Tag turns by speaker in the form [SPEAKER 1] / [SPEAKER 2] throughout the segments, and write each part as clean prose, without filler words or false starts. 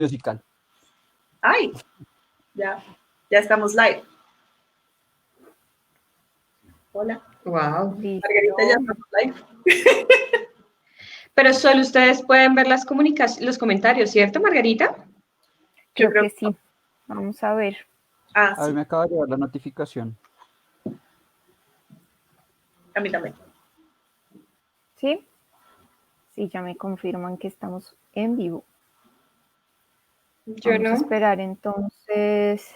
[SPEAKER 1] musical.
[SPEAKER 2] ¡Ay! Ya estamos live. Hola.
[SPEAKER 3] Wow.
[SPEAKER 2] Margarita, ya estamos live.
[SPEAKER 3] Pero solo ustedes pueden ver los comentarios, ¿cierto, Margarita?
[SPEAKER 4] Creo que sí. Vamos a ver.
[SPEAKER 2] Ah,
[SPEAKER 1] A ver,
[SPEAKER 2] sí.
[SPEAKER 1] me acaba de llegar la notificación.
[SPEAKER 2] A mí también.
[SPEAKER 4] ¿Sí? Sí, ya me confirman que estamos en vivo.
[SPEAKER 3] Yo
[SPEAKER 4] Vamos a
[SPEAKER 3] no.
[SPEAKER 4] esperar entonces.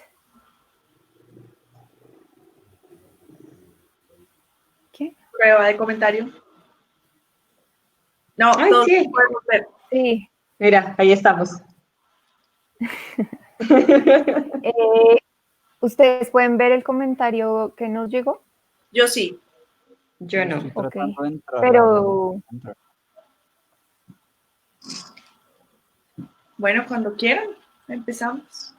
[SPEAKER 4] ¿Qué?
[SPEAKER 2] Prueba de comentario. No,
[SPEAKER 3] Ay,
[SPEAKER 2] todos
[SPEAKER 3] sí.
[SPEAKER 2] podemos ver.
[SPEAKER 4] Sí.
[SPEAKER 3] Mira, ahí estamos.
[SPEAKER 4] ¿Ustedes pueden ver el comentario que nos llegó?
[SPEAKER 2] Yo sí.
[SPEAKER 3] Yo no.
[SPEAKER 1] Estoy
[SPEAKER 4] Ok.
[SPEAKER 1] tratando de entrar.
[SPEAKER 4] Pero
[SPEAKER 1] Entrar.
[SPEAKER 2] Bueno, cuando quieran, empezamos.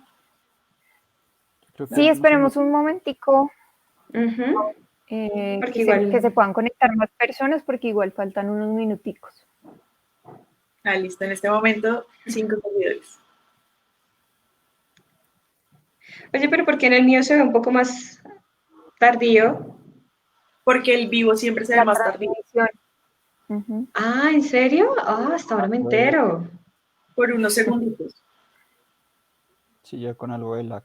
[SPEAKER 1] Creo que
[SPEAKER 4] sí,
[SPEAKER 1] no
[SPEAKER 4] esperemos
[SPEAKER 1] sé.
[SPEAKER 4] un momentico
[SPEAKER 3] Ujú.
[SPEAKER 4] que
[SPEAKER 3] Porque igual-
[SPEAKER 4] se puedan conectar más personas porque igual faltan unos minuticos.
[SPEAKER 2] Ah, listo. En este momento, 5 seguidores.
[SPEAKER 3] Oye, pero ¿por qué en el mío se ve un poco más tardío?
[SPEAKER 2] Porque el vivo siempre se ve
[SPEAKER 4] La
[SPEAKER 2] más tardío.
[SPEAKER 4] transmisión. Ujú.
[SPEAKER 3] Ah, ¿en serio? Ah, hasta ahora me entero.
[SPEAKER 2] Por unos segunditos.
[SPEAKER 1] Sí, ya con algo de lag.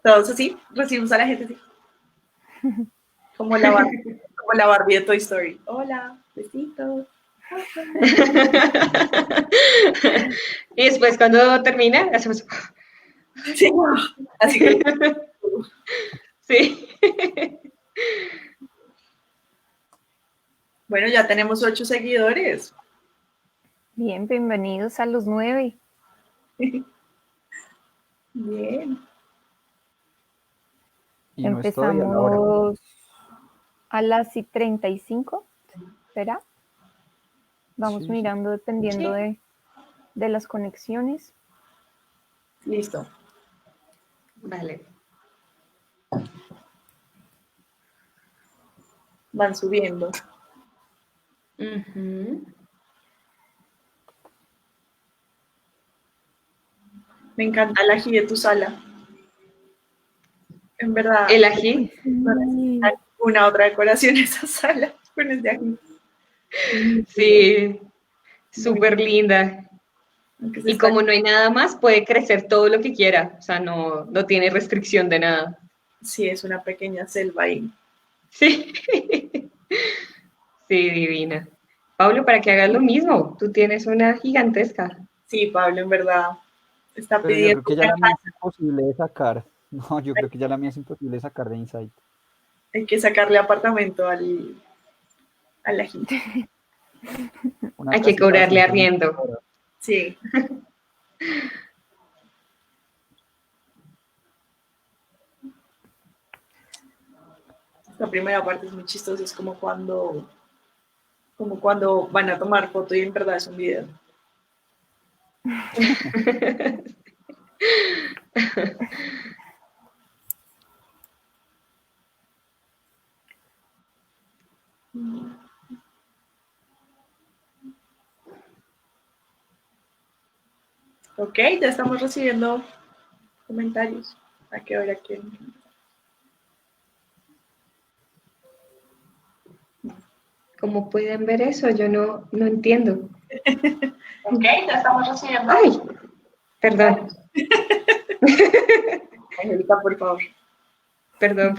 [SPEAKER 2] Todos así. Recibimos a la gente así. Como la Barbie de Toy Story. Hola, besitos.
[SPEAKER 3] Y después cuando termina, hacemos...
[SPEAKER 2] Sí, así que
[SPEAKER 3] Sí.
[SPEAKER 2] bueno, ya tenemos 8 seguidores.
[SPEAKER 4] Bien, bienvenidos a los 9.
[SPEAKER 2] Bien.
[SPEAKER 1] Y no estoy a la hora.
[SPEAKER 4] Empezamos a las 35, ¿será? Vamos
[SPEAKER 1] Sí, sí.
[SPEAKER 4] mirando dependiendo
[SPEAKER 3] Sí.
[SPEAKER 4] de las conexiones.
[SPEAKER 2] Listo.
[SPEAKER 3] Vale.
[SPEAKER 2] Van subiendo.
[SPEAKER 3] Ujú.
[SPEAKER 2] Me encanta el ají de tu sala. En verdad,
[SPEAKER 3] El ají.
[SPEAKER 2] no necesita ninguna otra decoración esa sala con ese ají.
[SPEAKER 3] Sí, súper linda.
[SPEAKER 2] Aunque se
[SPEAKER 3] Y
[SPEAKER 2] está-
[SPEAKER 3] como no hay nada más, puede crecer todo lo que quiera. O sea, no tiene restricción de nada.
[SPEAKER 2] Sí, es una pequeña selva ahí.
[SPEAKER 3] Sí. Sí, divina. Pablo, para que hagas lo mismo, tú tienes una gigantesca.
[SPEAKER 2] Sí, Pablo, en verdad, está
[SPEAKER 1] Pero yo
[SPEAKER 2] pidiendo
[SPEAKER 1] creo que ya la mía es imposible de sacar. No, yo creo que ya la mía es imposible de sacar de Insight.
[SPEAKER 2] hay que sacarle apartamento al ají.
[SPEAKER 1] Una
[SPEAKER 3] Hay que
[SPEAKER 1] casita de
[SPEAKER 3] cobrarle
[SPEAKER 1] 5.000
[SPEAKER 3] arriendo.
[SPEAKER 1] horas.
[SPEAKER 2] Sí. La primera parte es muy chistosa, es como cuando van a tomar foto y en verdad es un video. Ok, ya estamos recibiendo comentarios. ¿A qué hora quieren?
[SPEAKER 3] ¿Cómo pueden ver eso? Yo no entiendo.
[SPEAKER 2] Ok, ya estamos recibiendo.
[SPEAKER 3] Ay, perdón,
[SPEAKER 2] Angélica, por favor.
[SPEAKER 3] perdón.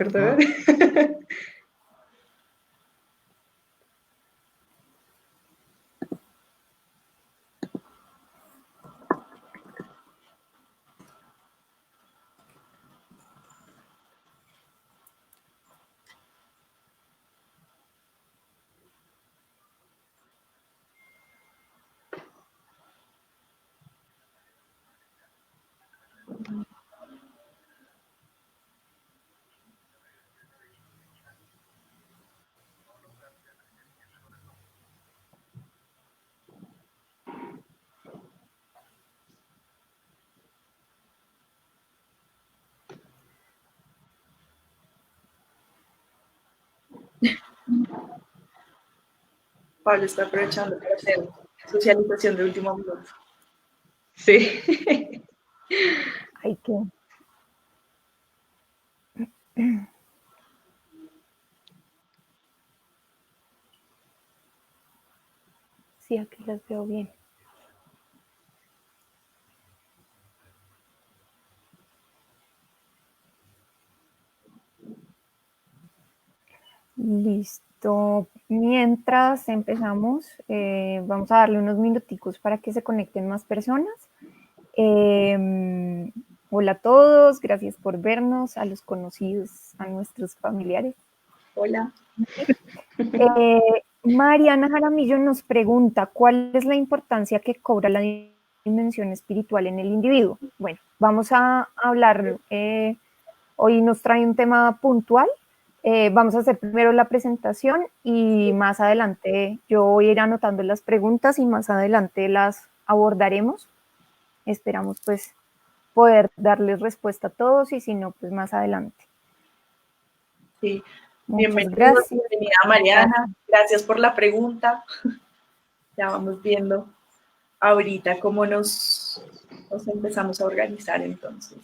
[SPEAKER 2] Pablo está aprovechando para hacer socialización de último minuto.
[SPEAKER 3] Sí.
[SPEAKER 4] Hay que... Sí, aquí las veo bien. Listo. Mientras empezamos, vamos a darle unos minuticos para que se conecten más personas. Hola a todos, gracias por vernos, a los conocidos, a nuestros familiares.
[SPEAKER 2] Hola.
[SPEAKER 4] Mariana Jaramillo nos pregunta, ¿cuál es la importancia que cobra la dimensión espiritual en el individuo? Bueno, vamos a hablar, hoy nos trae un tema puntual. Vamos a hacer primero la presentación y más adelante yo voy a ir anotando las preguntas y más adelante las abordaremos. Esperamos pues poder darles respuesta a todos y si no, pues más adelante.
[SPEAKER 2] Sí.
[SPEAKER 4] Muchas gracias.
[SPEAKER 2] Bienvenida Mariana, gracias por la pregunta. Ya vamos viendo ahorita cómo nos empezamos a organizar entonces.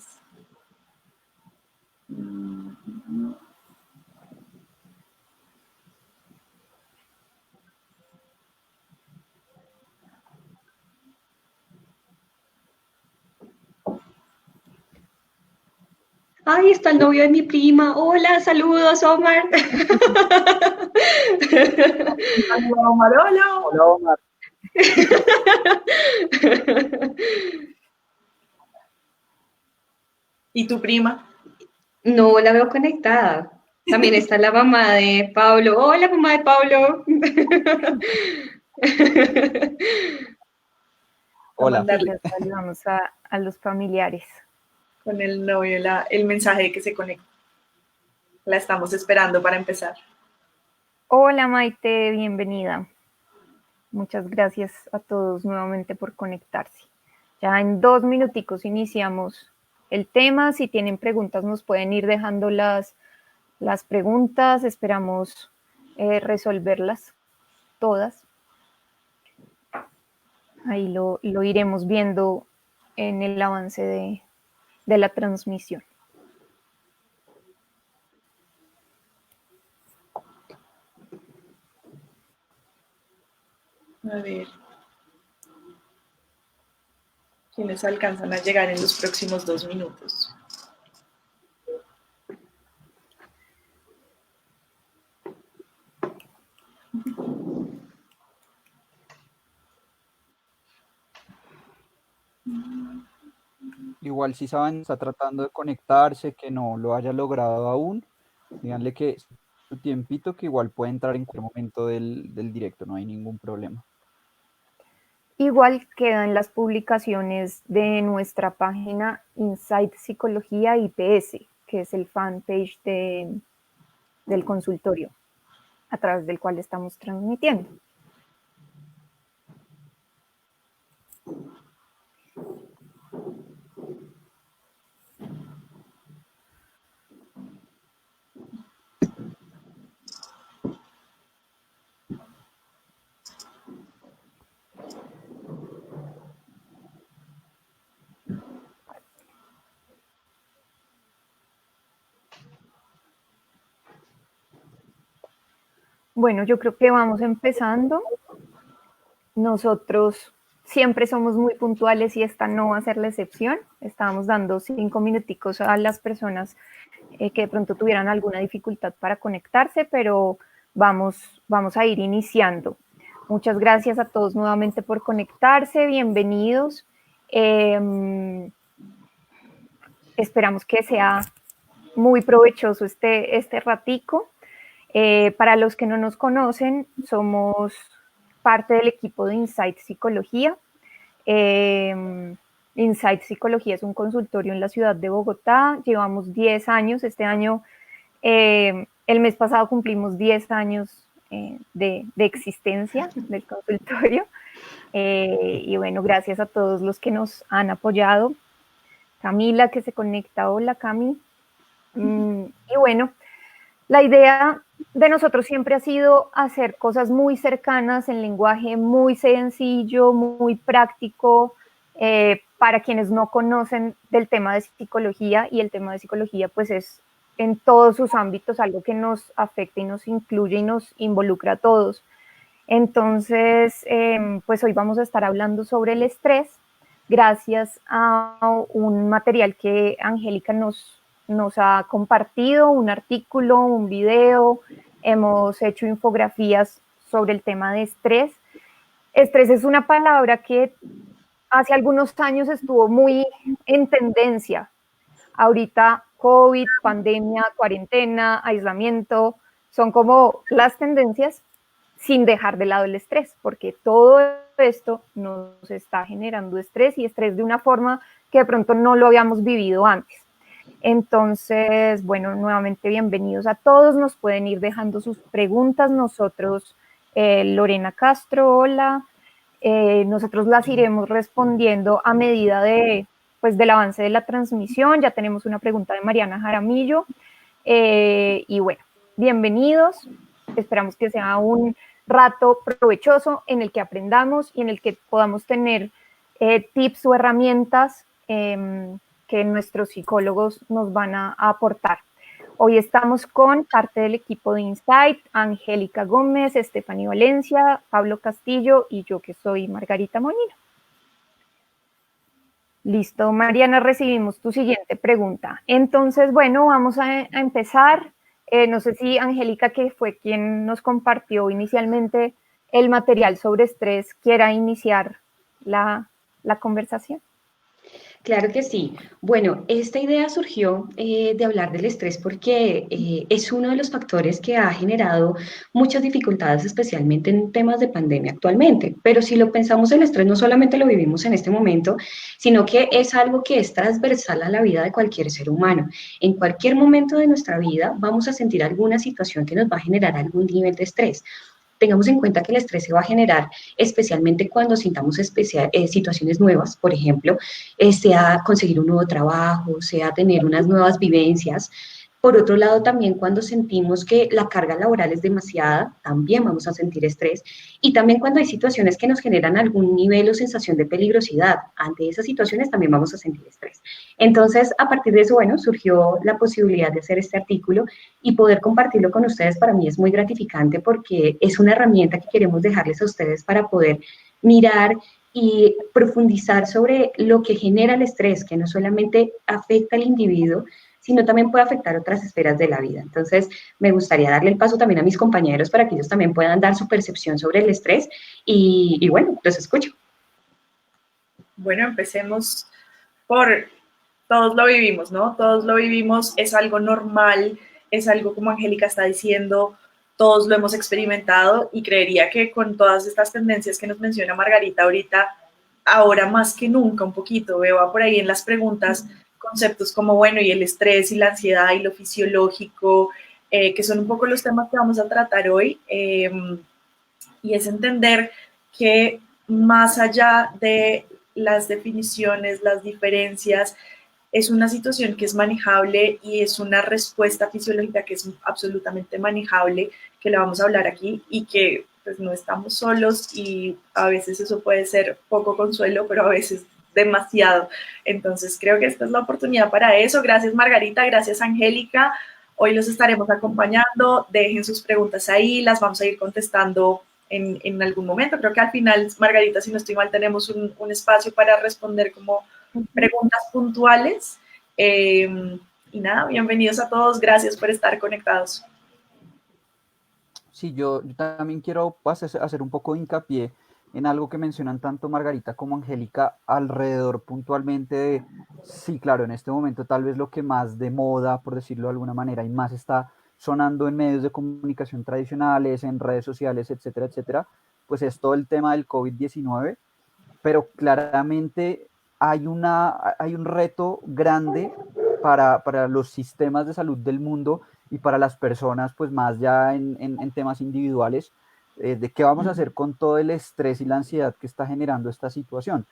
[SPEAKER 3] Ay, está el novio de mi prima. Hola, saludos, Omar.
[SPEAKER 2] Hola, Omar, hola.
[SPEAKER 1] Hola, Omar.
[SPEAKER 2] ¿Y tu prima?
[SPEAKER 3] No la veo conectada. También está la mamá de Pablo. Hola, mamá de Pablo.
[SPEAKER 1] Hola.
[SPEAKER 4] Sí, les saludamos a los familiares.
[SPEAKER 2] Con el novio, el mensaje de que se conecta. La estamos esperando para empezar.
[SPEAKER 4] Hola Maite, bienvenida. Muchas gracias a todos nuevamente por conectarse. Ya en 2 minuticos iniciamos el tema. Si tienen preguntas nos pueden ir dejando las preguntas. Esperamos resolverlas todas. Ahí lo iremos viendo en el avance de la transmisión.
[SPEAKER 2] A ver. ¿Quiénes alcanzan a llegar en los próximos 2 minutos?
[SPEAKER 1] Igual si saben, está tratando de conectarse, que no lo haya logrado aún, díganle que su tiempito, que igual puede entrar en cualquier momento del directo, no hay ningún problema.
[SPEAKER 4] Igual quedan las publicaciones de nuestra página Insight Psicología IPS, que es el fanpage del consultorio a través del cual estamos transmitiendo. Bueno, yo creo que vamos empezando. Nosotros siempre somos muy puntuales y esta no va a ser la excepción. Estábamos dando 5 minuticos a las personas que de pronto tuvieran alguna dificultad para conectarse, pero vamos a ir iniciando. Muchas gracias a todos nuevamente por conectarse, bienvenidos. Esperamos que sea muy provechoso este ratico. Para los que no nos conocen, somos parte del equipo de Insight Psicología. Insight Psicología es un consultorio en la ciudad de Bogotá. Llevamos 10 años. Este año, el mes pasado cumplimos 10 años de existencia del consultorio. Y bueno, gracias a todos los que nos han apoyado. Camila, que se conecta. Hola, Cami. Y bueno, la idea de nosotros siempre ha sido hacer cosas muy cercanas en lenguaje muy sencillo, muy práctico, para quienes no conocen del tema de psicología, y el tema de psicología pues es en todos sus ámbitos algo que nos afecta y nos incluye y nos involucra a todos. Entonces, pues hoy vamos a estar hablando sobre el estrés, gracias a un material que Angélica nos ha compartido, un artículo, un video, hemos hecho infografías sobre el tema de estrés. Estrés es una palabra que hace algunos años estuvo muy en tendencia. Ahorita COVID, pandemia, cuarentena, aislamiento, son como las tendencias, sin dejar de lado el estrés, porque todo esto nos está generando estrés, y estrés de una forma que de pronto no lo habíamos vivido antes. Entonces, bueno, nuevamente bienvenidos a todos, nos pueden ir dejando sus preguntas, nosotros, Lorena Castro, hola, nosotros las iremos respondiendo a medida del avance de la transmisión. Ya tenemos una pregunta de Mariana Jaramillo, y bueno, bienvenidos, esperamos que sea un rato provechoso en el que aprendamos y en el que podamos tener tips o herramientas que nuestros psicólogos nos van a aportar. Hoy estamos con parte del equipo de Insight: Angélica Gómez, Estefanía Valencia, Pablo Castillo y yo, que soy Margarita Moñino. Listo, Mariana, recibimos tu siguiente pregunta. Entonces, bueno, vamos a empezar. No sé si Angélica, que fue quien nos compartió inicialmente el material sobre estrés, quiera iniciar la conversación.
[SPEAKER 3] Claro que sí. Bueno, esta idea surgió de hablar del estrés porque es uno de los factores que ha generado muchas dificultades, especialmente en temas de pandemia actualmente. Pero si lo pensamos, el estrés no solamente lo vivimos en este momento, sino que es algo que es transversal a la vida de cualquier ser humano. En cualquier momento de nuestra vida vamos a sentir alguna situación que nos va a generar algún nivel de estrés. Tengamos en cuenta que el estrés se va a generar especialmente cuando sintamos situaciones nuevas, por ejemplo, sea conseguir un nuevo trabajo, sea tener unas nuevas vivencias. Por otro lado, también cuando sentimos que la carga laboral es demasiada, también vamos a sentir estrés. Y también cuando hay situaciones que nos generan algún nivel o sensación de peligrosidad, ante esas situaciones también vamos a sentir estrés. Entonces, a partir de eso, bueno, surgió la posibilidad de hacer este artículo y poder compartirlo con ustedes. Para mí es muy gratificante porque es una herramienta que queremos dejarles a ustedes para poder mirar y profundizar sobre lo que genera el estrés, que no solamente afecta al individuo, sino también puede afectar otras esferas de la vida. Entonces, me gustaría darle el paso también a mis compañeros para que ellos también puedan dar su percepción sobre el estrés y bueno, los escucho.
[SPEAKER 2] Bueno, empecemos por todos lo vivimos, ¿no? Todos lo vivimos, es algo normal, es algo, como Angélica está diciendo, todos lo hemos experimentado, y creería que con todas estas tendencias que nos menciona Margarita ahorita, ahora más que nunca un poquito, veo por ahí en las preguntas conceptos como, bueno, y el estrés y la ansiedad y lo fisiológico, que son un poco los temas que vamos a tratar hoy, y es entender que más allá de las definiciones, las diferencias, es una situación que es manejable y es una respuesta fisiológica que es absolutamente manejable, que la vamos a hablar aquí, y que pues no estamos solos, y a veces eso puede ser poco consuelo, pero a veces demasiado. Entonces creo que esta es la oportunidad para eso. Gracias Margarita, gracias Angélica. Hoy los estaremos acompañando. Dejen sus preguntas ahí, las vamos a ir contestando en algún momento. Creo que al final, Margarita, si no estoy mal, tenemos un espacio para responder como preguntas puntuales. Y nada, bienvenidos a todos, gracias por estar conectados.
[SPEAKER 1] Sí, yo también quiero hacer un poco de hincapié en algo que mencionan tanto Margarita como Angélica alrededor puntualmente de, sí, claro, en este momento tal vez lo que más de moda, por decirlo de alguna manera, y más está sonando en medios de comunicación tradicionales, en redes sociales, etcétera, etcétera, pues es todo el tema del COVID-19, pero claramente hay un reto grande para los sistemas de salud del mundo y para las personas, pues más ya en temas individuales, de qué vamos a hacer con todo el estrés y la ansiedad que está generando esta situación.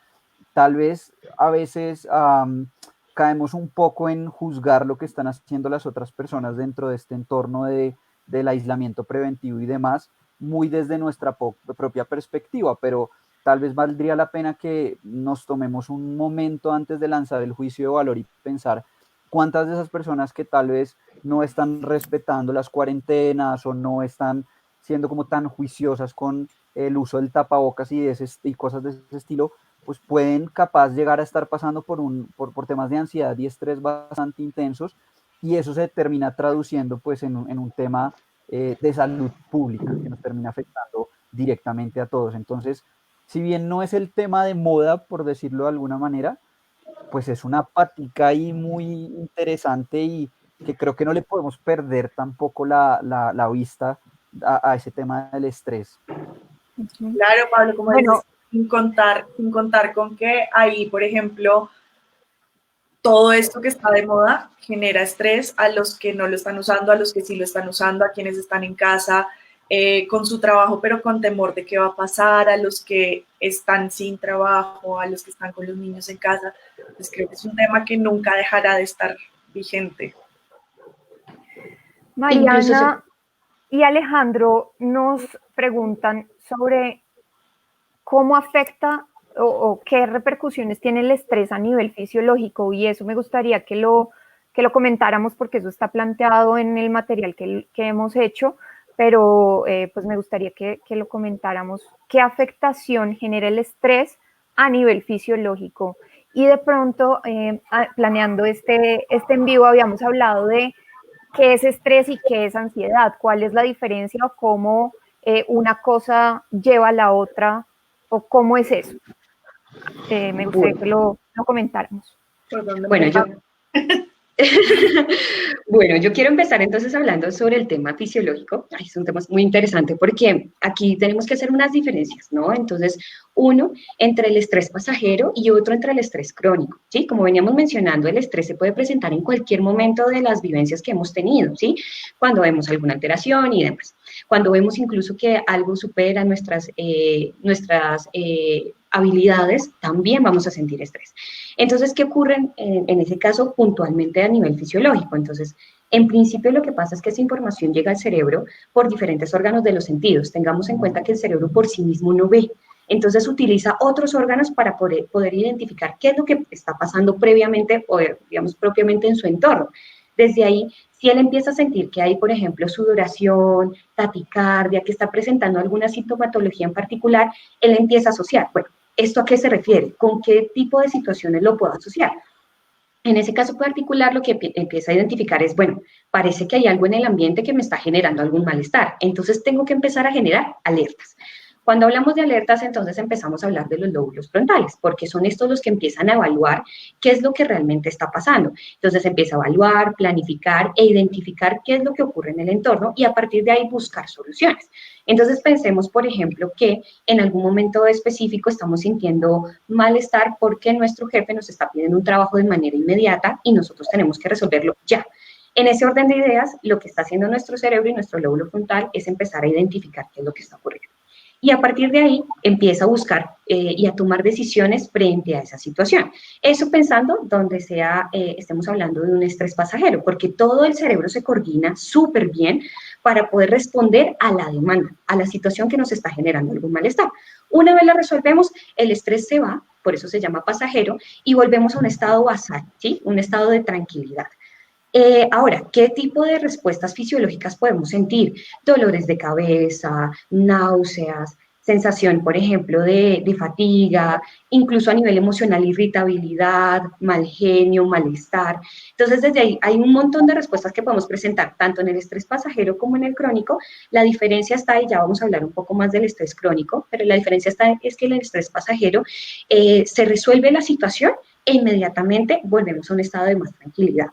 [SPEAKER 1] Tal vez a veces caemos un poco en juzgar lo que están haciendo las otras personas dentro de este entorno del aislamiento preventivo y demás, muy desde nuestra propia perspectiva, pero tal vez valdría la pena que nos tomemos un momento antes de lanzar el juicio de valor y pensar cuántas de esas personas que tal vez no están respetando las cuarentenas o no están siendo como tan juiciosas con el uso del tapabocas y cosas de ese estilo, pues pueden capaz llegar a estar pasando por temas de ansiedad y estrés bastante intensos, y eso se termina traduciendo pues en un tema de salud pública que nos termina afectando directamente a todos. Entonces, si bien no es el tema de moda, por decirlo de alguna manera, pues es una patica ahí muy interesante y que creo que no le podemos perder tampoco la vista a ese tema del estrés.
[SPEAKER 2] Claro, Pablo, como dices, sin contar con que ahí, por ejemplo, todo esto que está de moda genera estrés a los que no lo están usando, a los que sí lo están usando, a quienes están en casa con su trabajo, pero con temor de qué va a pasar, a los que están sin trabajo, a los que están con los niños en casa. Pues creo que es un tema que nunca dejará de estar vigente.
[SPEAKER 4] Mariana y Alejandro nos preguntan sobre cómo afecta o qué repercusiones tiene el estrés a nivel fisiológico, y eso me gustaría que lo comentáramos porque eso está planteado en el material que hemos hecho, pero pues me gustaría que lo comentáramos. ¿Qué afectación genera el estrés a nivel fisiológico? Y de pronto, planeando este en vivo, habíamos hablado de qué es estrés y qué es ansiedad, cuál es la diferencia o cómo una cosa lleva a la otra, o cómo es eso. Me gustaría que lo comentáramos.
[SPEAKER 3] Bueno, yo quiero empezar entonces hablando sobre el tema fisiológico. Es un tema muy interesante porque aquí tenemos que hacer unas diferencias, ¿no? Entonces, uno entre el estrés pasajero y otro entre el estrés crónico, ¿sí? Como veníamos mencionando, el estrés se puede presentar en cualquier momento de las vivencias que hemos tenido, ¿sí? Cuando vemos alguna alteración y demás. Cuando vemos incluso que algo supera nuestras habilidades, también vamos a sentir estrés. Entonces, ¿qué ocurre en ese caso puntualmente a nivel fisiológico? Entonces, en principio lo que pasa es que esa información llega al cerebro por diferentes órganos de los sentidos. Tengamos en cuenta que el cerebro por sí mismo no ve. Entonces, utiliza otros órganos para poder identificar qué es lo que está pasando previamente o, digamos, propiamente en su entorno. Desde ahí, si él empieza a sentir que hay, por ejemplo, sudoración, taticardia, que está presentando alguna sintomatología en particular, él empieza a asociar, bueno, ¿esto a qué se refiere? ¿Con qué tipo de situaciones lo puedo asociar? En ese caso particular, lo que empieza a identificar es, bueno, parece que hay algo en el ambiente que me está generando algún malestar, entonces tengo que empezar a generar alertas. Cuando hablamos de alertas, entonces empezamos a hablar de los lóbulos frontales, porque son estos los que empiezan a evaluar qué es lo que realmente está pasando. Entonces empieza a evaluar, planificar e identificar qué es lo que ocurre en el entorno y a partir de ahí buscar soluciones. Entonces pensemos, por ejemplo, que en algún momento específico estamos sintiendo malestar porque nuestro jefe nos está pidiendo un trabajo de manera inmediata y nosotros tenemos que resolverlo ya. En ese orden de ideas, lo que está haciendo nuestro cerebro y nuestro lóbulo frontal es empezar a identificar qué es lo que está ocurriendo. Y a partir de ahí empieza a buscar y a tomar decisiones frente a esa situación. Eso pensando donde estemos hablando de un estrés pasajero, porque todo el cerebro se coordina súper bien para poder responder a la demanda, a la situación que nos está generando algún malestar. Una vez la resolvemos, el estrés se va, por eso se llama pasajero, y volvemos a un estado basal, ¿sí? Un estado de tranquilidad. Ahora, ¿qué tipo de respuestas fisiológicas podemos sentir? Dolores de cabeza, náuseas, sensación, por ejemplo, de fatiga, incluso a nivel emocional, irritabilidad, mal genio, malestar. Entonces, desde ahí hay un montón de respuestas que podemos presentar, tanto en el estrés pasajero como en el crónico. La diferencia está, y ya vamos a hablar un poco más del estrés crónico, pero la diferencia está es que en el estrés pasajero se resuelve la situación e inmediatamente volvemos a un estado de más tranquilidad.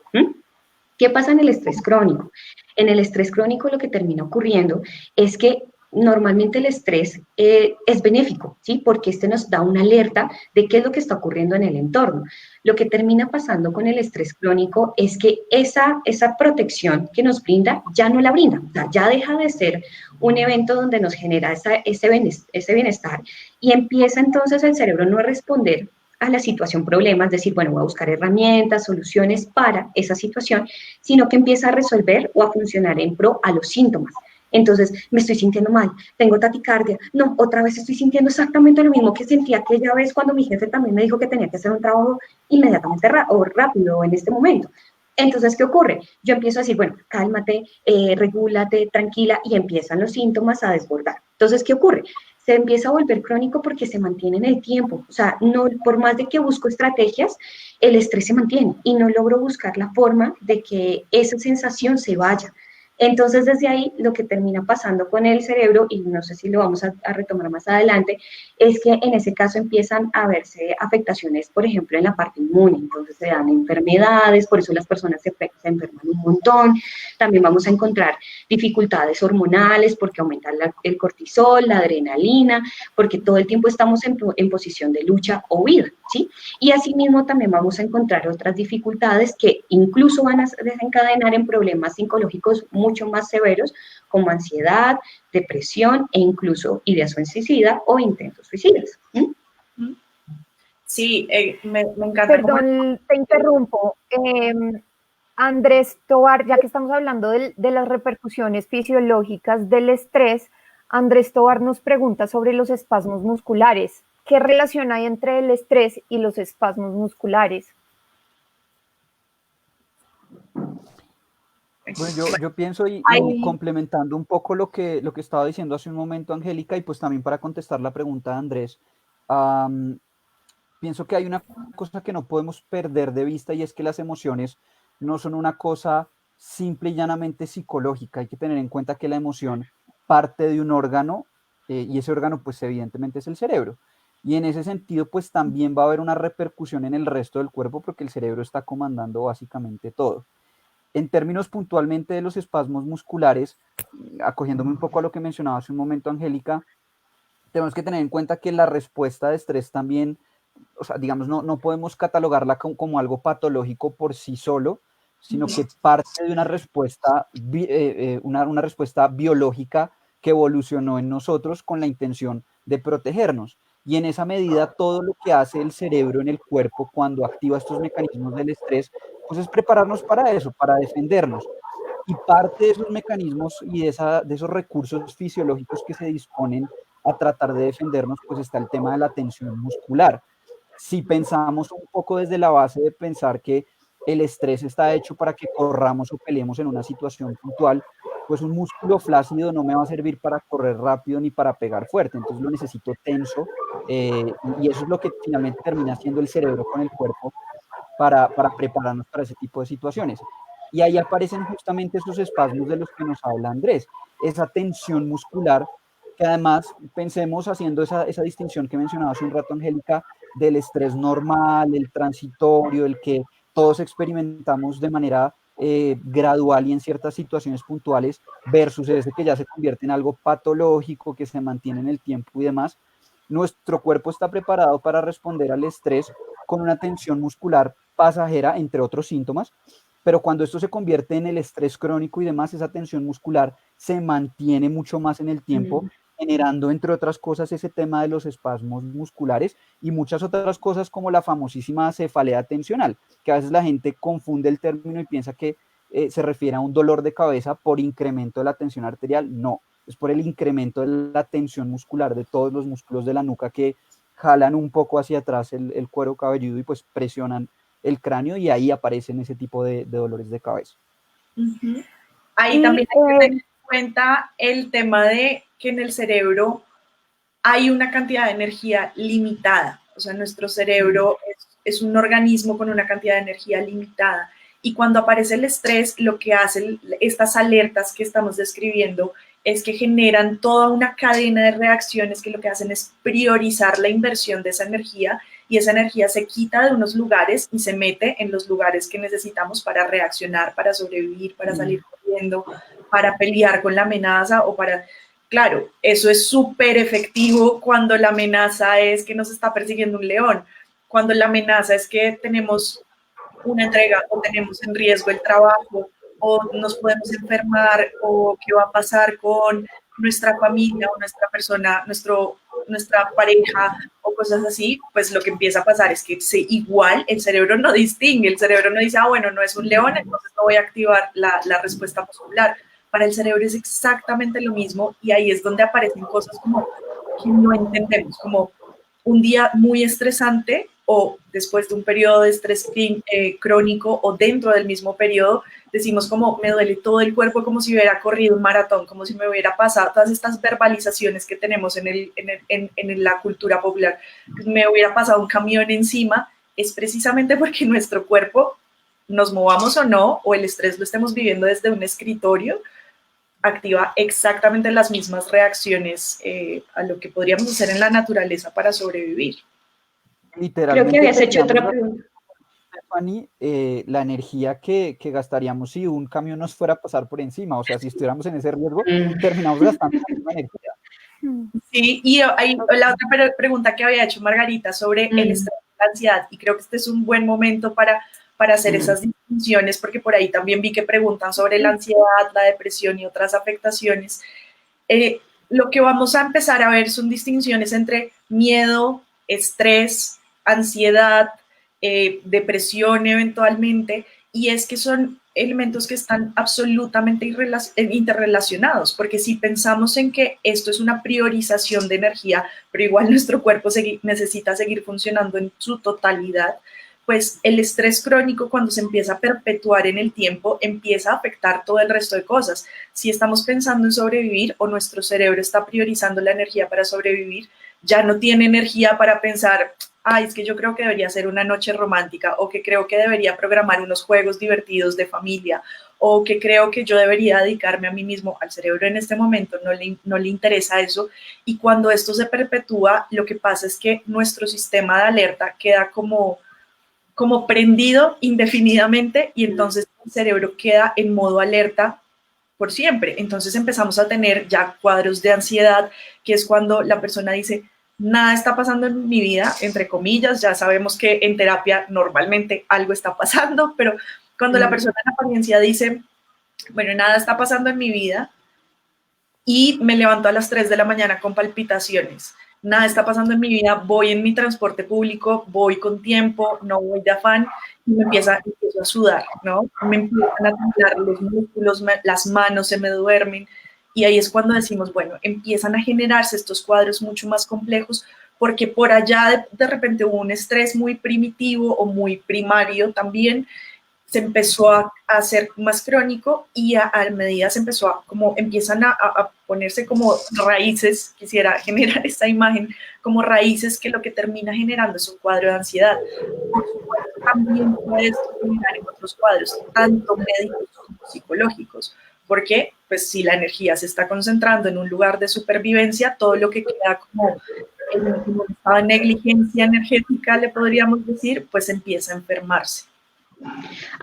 [SPEAKER 3] ¿Qué pasa en el estrés crónico? En el estrés crónico lo que termina ocurriendo es que normalmente el estrés es benéfico, ¿sí? Porque este nos da una alerta de qué es lo que está ocurriendo en el entorno. Lo que termina pasando con el estrés crónico es que esa protección que nos brinda ya no la brinda, o sea, ya deja de ser un evento donde nos genera ese bienestar y empieza entonces el cerebro no a responder a la situación problema, es decir, bueno, voy a buscar herramientas, soluciones para esa situación, sino que empieza a resolver o a funcionar en pro a los síntomas. Entonces, me estoy sintiendo mal, tengo taquicardia, no, otra vez estoy sintiendo exactamente lo mismo que sentí aquella vez cuando mi jefe también me dijo que tenía que hacer un trabajo inmediatamente o rápido en este momento. Entonces, ¿qué ocurre? Yo empiezo a decir, bueno, cálmate, regúlate, tranquila, y empiezan los síntomas a desbordar. Entonces, ¿qué ocurre? Se empieza a volver crónico porque se mantiene en el tiempo. O sea, no, por más de que busco estrategias, el estrés se mantiene y no logro buscar la forma de que esa sensación se vaya. Entonces, desde ahí, lo que termina pasando con el cerebro, y no sé si lo vamos a retomar más adelante, es que en ese caso empiezan a verse afectaciones, por ejemplo, en la parte inmune. Entonces, se dan enfermedades, por eso las personas se enferman un montón. También vamos a encontrar dificultades hormonales, porque aumenta el cortisol, la adrenalina, porque todo el tiempo estamos en posición de lucha o huida, ¿sí? Y asimismo también vamos a encontrar otras dificultades que incluso van a desencadenar en problemas psicológicos mucho más severos, como ansiedad, depresión e incluso ideación suicida o intentos suicidas.
[SPEAKER 2] Sí, me encanta.
[SPEAKER 4] Perdón, te interrumpo. Andrés Tovar, ya que estamos hablando de las repercusiones fisiológicas del estrés, Andrés Tovar nos pregunta sobre los espasmos musculares. ¿Qué relación hay entre el estrés y los espasmos musculares?
[SPEAKER 1] Bueno, yo pienso y complementando un poco lo que estaba diciendo hace un momento Angélica, y pues también para contestar la pregunta de Andrés, pienso que hay una cosa que no podemos perder de vista, y es que las emociones no son una cosa simple y llanamente psicológica. Hay que tener en cuenta que la emoción parte de un órgano, y ese órgano pues evidentemente es el cerebro. Y en ese sentido pues también va a haber una repercusión en el resto del cuerpo, porque el cerebro está comandando básicamente todo. En términos puntualmente de los espasmos musculares, acogiéndome un poco a lo que mencionaba hace un momento Angélica, tenemos que tener en cuenta que la respuesta de estrés también, o sea, digamos, no podemos catalogarla como algo patológico por sí solo, sino que parte de una respuesta, una respuesta biológica que evolucionó en nosotros con la intención de protegernos. Y en esa medida, todo lo que hace el cerebro en el cuerpo cuando activa estos mecanismos del estrés, pues es prepararnos para eso, para defendernos. Y parte de esos mecanismos y de esos recursos fisiológicos que se disponen a tratar de defendernos, pues está el tema de la tensión muscular. Si pensamos un poco desde la base de pensar que el estrés está hecho para que corramos o peleemos en una situación puntual, pues un músculo flácido no me va a servir para correr rápido ni para pegar fuerte, entonces lo necesito tenso, y eso es lo que finalmente termina haciendo el cerebro con el cuerpo para prepararnos para ese tipo de situaciones. Y ahí aparecen justamente esos espasmos de los que nos habla Andrés, esa tensión muscular, que además pensemos haciendo esa distinción que mencionaba hace un rato Angélica, del estrés normal, el transitorio, el que todos experimentamos de manera gradual y en ciertas situaciones puntuales, versus ese que ya se convierte en algo patológico, que se mantiene en el tiempo y demás. Nuestro cuerpo está preparado para responder al estrés con una tensión muscular pasajera, entre otros síntomas, pero cuando esto se convierte en el estrés crónico y demás, esa tensión muscular se mantiene mucho más en el tiempo, generando, entre otras cosas, ese tema de los espasmos musculares y muchas otras cosas como la famosísima cefalea tensional, que a veces la gente confunde el término y piensa que se refiere a un dolor de cabeza por incremento de la tensión arterial. No, es por el incremento de la tensión muscular de todos los músculos de la nuca que jalan un poco hacia atrás el cuero cabelludo y pues presionan el cráneo, y ahí aparecen ese tipo de dolores de cabeza.
[SPEAKER 2] Ahí también hay que tener en cuenta el tema de que en el cerebro hay una cantidad de energía limitada. O sea, nuestro cerebro es un organismo con una cantidad de energía limitada. Y cuando aparece el estrés, lo que hacen estas alertas que estamos describiendo es que generan toda una cadena de reacciones que lo que hacen es priorizar la inversión de esa energía, y esa energía se quita de unos lugares y se mete en los lugares que necesitamos para reaccionar, para sobrevivir, para salir corriendo, para pelear con la amenaza o para... Claro, eso es súper efectivo cuando la amenaza es que nos está persiguiendo un león, cuando la amenaza es que tenemos una entrega o tenemos en riesgo el trabajo o nos podemos enfermar o qué va a pasar con nuestra familia o nuestra persona, nuestra pareja o cosas así, pues lo que empieza a pasar es que igual el cerebro no distingue, el cerebro no dice, bueno, no es un león, entonces no voy a activar la respuesta muscular, para el cerebro es exactamente lo mismo y ahí es donde aparecen cosas como que no entendemos, como un día muy estresante o después de un periodo de estrés crónico o dentro del mismo periodo, decimos como me duele todo el cuerpo como si hubiera corrido un maratón, como si me hubiera pasado, todas estas verbalizaciones que tenemos en la cultura popular, me hubiera pasado un camión encima, es precisamente porque nuestro cuerpo, nos movamos o no, o el estrés lo estemos viviendo desde un escritorio, activa exactamente las mismas reacciones a lo que podríamos hacer en la naturaleza para sobrevivir.
[SPEAKER 3] Creo que habías hecho otra pregunta.
[SPEAKER 1] Stephanie, la energía que gastaríamos si un camión nos fuera a pasar por encima, o sea, si estuviéramos en ese riesgo, terminamos gastando la misma energía.
[SPEAKER 2] Sí, y hay la otra pregunta que había hecho Margarita sobre el estrés y la ansiedad, y creo que este es un buen momento para hacer esas distinciones, porque por ahí también vi que preguntan sobre la ansiedad, la depresión y otras afectaciones. Lo que vamos a empezar a ver son distinciones entre miedo, estrés, ansiedad, depresión eventualmente, y es que son elementos que están absolutamente interrelacionados, porque si pensamos en que esto es una priorización de energía, pero igual nuestro cuerpo necesita seguir funcionando en su totalidad, pues el estrés crónico cuando se empieza a perpetuar en el tiempo empieza a afectar todo el resto de cosas. Si estamos pensando en sobrevivir o nuestro cerebro está priorizando la energía para sobrevivir, ya no tiene energía para pensar, ay, es que yo creo que debería ser una noche romántica, o que creo que debería programar unos juegos divertidos de familia, o que creo que yo debería dedicarme a mí mismo. Al cerebro en este momento no le interesa eso, y cuando esto se perpetúa, lo que pasa es que nuestro sistema de alerta queda como prendido indefinidamente, y entonces el cerebro queda en modo alerta por siempre. Entonces empezamos a tener ya cuadros de ansiedad, que es cuando la persona dice, nada está pasando en mi vida, entre comillas, ya sabemos que en terapia normalmente algo está pasando, pero cuando la persona en apariencia dice, bueno, nada está pasando en mi vida, y me levanto a las 3 de la mañana con palpitaciones, nada está pasando en mi vida, voy en mi transporte público, voy con tiempo, no voy de afán, y empiezo a sudar, ¿no? Me empiezan a temblar los músculos, las manos se me duermen, y ahí es cuando decimos, bueno, empiezan a generarse estos cuadros mucho más complejos, porque por allá de repente hubo un estrés muy primitivo o muy primario también, se empezó a hacer más crónico, y a medida se empezó a, como empiezan a ponerse como raíces, quisiera generar esta imagen, como raíces, que lo que termina generando es un cuadro de ansiedad. Por supuesto, también puede terminar en otros cuadros, tanto médicos como psicológicos, porque pues si la energía se está concentrando en un lugar de supervivencia, todo lo que queda como en un estado de negligencia energética, le podríamos decir, pues empieza a enfermarse.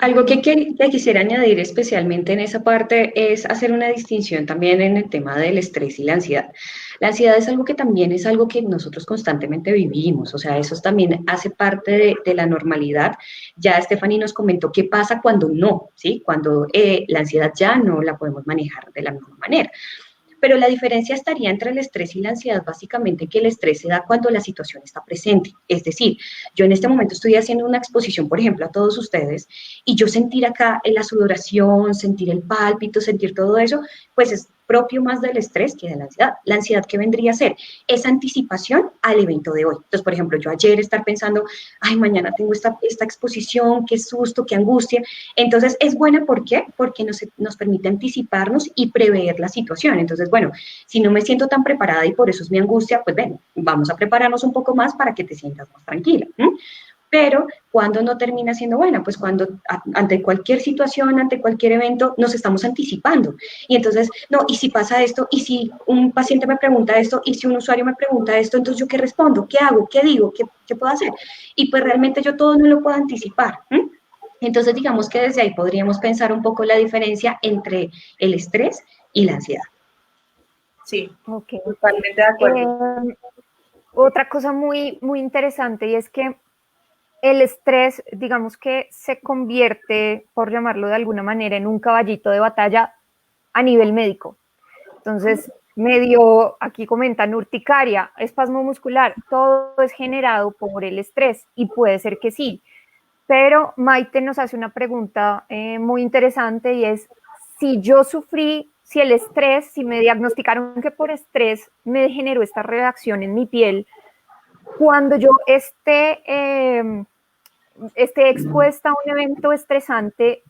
[SPEAKER 3] Algo que quisiera añadir especialmente en esa parte es hacer una distinción también en el tema del estrés y la ansiedad. La ansiedad es algo que también es algo que nosotros constantemente vivimos, o sea, eso también hace parte de la normalidad. Ya Stephanie nos comentó qué pasa cuando no, ¿sí? Cuando la ansiedad ya no la podemos manejar de la misma manera. Pero la diferencia estaría entre el estrés y la ansiedad, básicamente que el estrés se da cuando la situación está presente. Es decir, yo en este momento estoy haciendo una exposición, por ejemplo, a todos ustedes, y yo sentir acá la sudoración, sentir el pálpito, sentir todo eso, pues es propio más del estrés que de la ansiedad. La ansiedad, ¿qué vendría a ser? Esa anticipación al evento de hoy. Entonces, por ejemplo, yo ayer estar pensando, ay, mañana tengo esta exposición, qué susto, qué angustia. Entonces, es buena, ¿por qué? Porque nos permite anticiparnos y prever la situación. Entonces, bueno, si no me siento tan preparada y por eso es mi angustia, pues ven, vamos a prepararnos un poco más para que te sientas más tranquila. Pero cuando no termina siendo buena, pues cuando ante cualquier situación, ante cualquier evento, nos estamos anticipando. Y entonces, no, y si pasa esto, y si un paciente me pregunta esto, y si un usuario me pregunta esto, entonces yo qué respondo, qué hago, qué digo, qué puedo hacer. Y pues realmente yo todo no lo puedo anticipar. Entonces, digamos que desde ahí podríamos pensar un poco la diferencia entre el estrés y la ansiedad.
[SPEAKER 2] Sí,
[SPEAKER 4] okay.
[SPEAKER 2] Totalmente de acuerdo.
[SPEAKER 4] Otra cosa muy, muy interesante, y es que el estrés, digamos que se convierte, por llamarlo de alguna manera, en un caballito de batalla a nivel médico. Entonces, medio, aquí comentan, urticaria, espasmo muscular, todo es generado por el estrés, y puede ser que sí. Pero Maite nos hace una pregunta muy interesante, y es, si yo sufrí si el estrés, si me diagnosticaron que por estrés me generó esta reacción en mi piel, cuando yo esté expuesta a un evento estresante,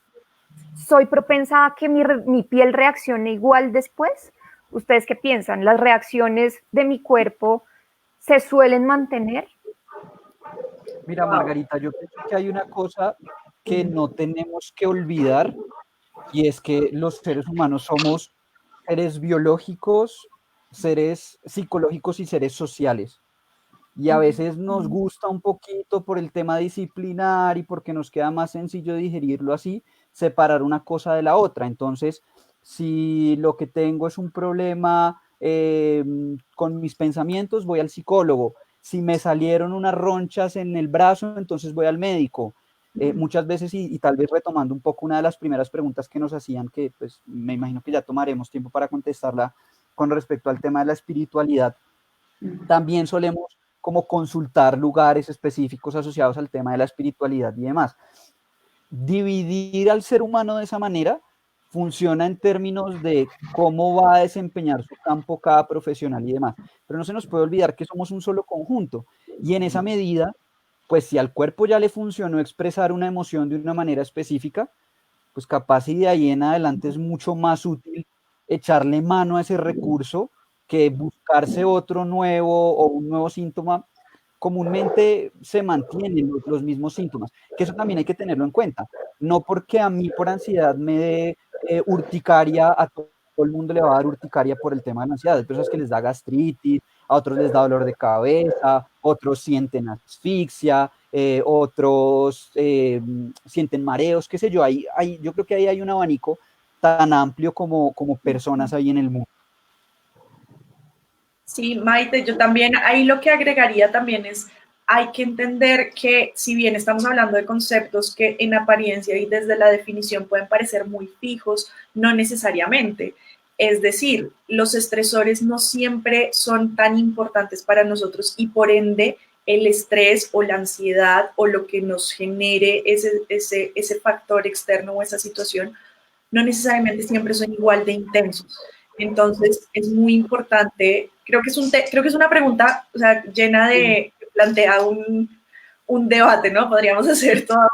[SPEAKER 4] ¿soy propensa a que mi piel reaccione igual después? ¿Ustedes qué piensan? ¿Las reacciones de mi cuerpo se suelen mantener?
[SPEAKER 1] Mira, Margarita, yo creo que hay una cosa que no tenemos que olvidar, y es que los seres humanos somos seres biológicos, seres psicológicos y seres sociales. Y a veces nos gusta un poquito por el tema disciplinar y porque nos queda más sencillo digerirlo así, separar una cosa de la otra. Entonces, si lo que tengo es un problema con mis pensamientos, voy al psicólogo. Si me salieron unas ronchas en el brazo, entonces voy al médico. Muchas veces, y tal vez retomando un poco una de las primeras preguntas que nos hacían, que pues me imagino que ya tomaremos tiempo para contestarla con respecto al tema de la espiritualidad, también solemos como consultar lugares específicos asociados al tema de la espiritualidad y demás. Dividir al ser humano de esa manera funciona en términos de cómo va a desempeñar su campo cada profesional y demás, pero no se nos puede olvidar que somos un solo conjunto, y en esa medida, pues si al cuerpo ya le funcionó expresar una emoción de una manera específica, pues capaz y de ahí en adelante es mucho más útil echarle mano a ese recurso que buscarse otro nuevo o un nuevo síntoma. Comúnmente se mantienen los mismos síntomas, que eso también hay que tenerlo en cuenta. No porque a mí por ansiedad me dé urticaria, a todo el mundo le va a dar urticaria por el tema de la ansiedad. Hay personas que les da gastritis, a otros les da dolor de cabeza, otros sienten asfixia, otros sienten mareos, qué sé yo. Yo creo que ahí hay un abanico tan amplio como personas hay en el mundo.
[SPEAKER 2] Sí, Maite, yo también, ahí lo que agregaría también es, hay que entender que si bien estamos hablando de conceptos que en apariencia y desde la definición pueden parecer muy fijos, no necesariamente. Es decir, los estresores no siempre son tan importantes para nosotros y por ende el estrés o la ansiedad o lo que nos genere ese factor externo o esa situación no necesariamente siempre son igual de intensos. Entonces, es muy importante, creo que es una pregunta, o sea, llena de, plantea un debate, ¿no? Podríamos hacer toda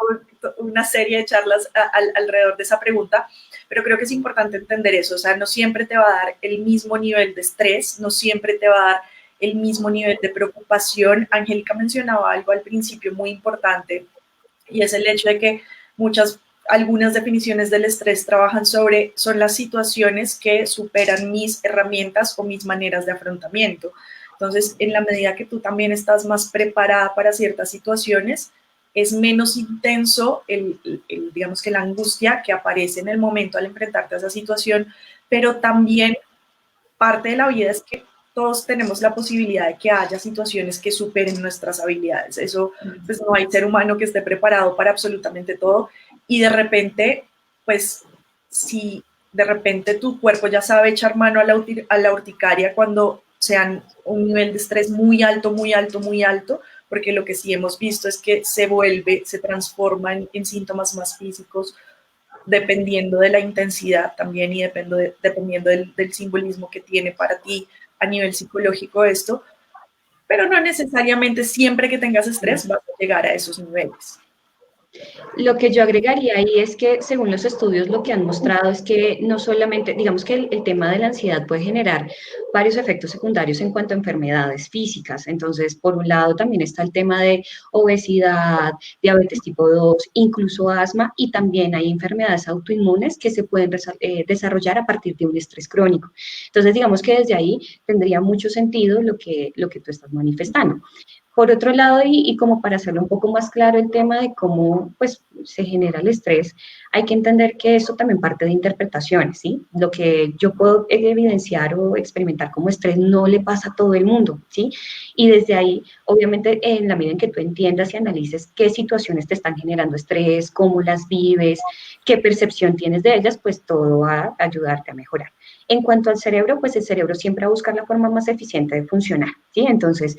[SPEAKER 2] una serie de charlas alrededor de esa pregunta, pero creo que es importante entender eso, o sea, no siempre te va a dar el mismo nivel de estrés, no siempre te va a dar el mismo nivel de preocupación. Angélica mencionaba algo al principio muy importante, y es el hecho de que algunas definiciones del estrés son las situaciones que superan mis herramientas o mis maneras de afrontamiento. Entonces, en la medida que tú también estás más preparada para ciertas situaciones, es menos intenso digamos que la angustia que aparece en el momento al enfrentarte a esa situación, pero también parte de la vida es que todos tenemos la posibilidad de que haya situaciones que superen nuestras habilidades. Eso, pues no hay ser humano que esté preparado para absolutamente todo, y de repente, pues si de repente tu cuerpo ya sabe echar mano a la urticaria cuando sean un nivel de estrés muy alto, muy alto, muy alto, porque lo que sí hemos visto es que se transforma en síntomas más físicos, dependiendo de la intensidad también y dependiendo del simbolismo que tiene para ti a nivel psicológico esto, pero no necesariamente siempre que tengas estrés vas a llegar a esos niveles.
[SPEAKER 3] Lo que yo agregaría ahí es que, según los estudios, lo que han mostrado es que no solamente, digamos que el tema de la ansiedad puede generar varios efectos secundarios en cuanto a enfermedades físicas. Entonces, por un lado también está el tema de obesidad, diabetes tipo 2, incluso asma, y también hay enfermedades autoinmunes que se pueden desarrollar a partir de un estrés crónico. Entonces, digamos que desde ahí tendría mucho sentido lo que tú estás manifestando. Por otro lado, y como para hacerlo un poco más claro el tema de cómo pues, se genera el estrés, hay que entender que esto también parte de interpretaciones, ¿sí? Lo que yo puedo evidenciar o experimentar como estrés no le pasa a todo el mundo, ¿sí? Y desde ahí, obviamente, en la medida en que tú entiendas y analices qué situaciones te están generando estrés, cómo las vives, qué percepción tienes de ellas, pues todo va a ayudarte a mejorar. En cuanto al cerebro, pues el cerebro siempre va a buscar la forma más eficiente de funcionar, ¿sí? Entonces,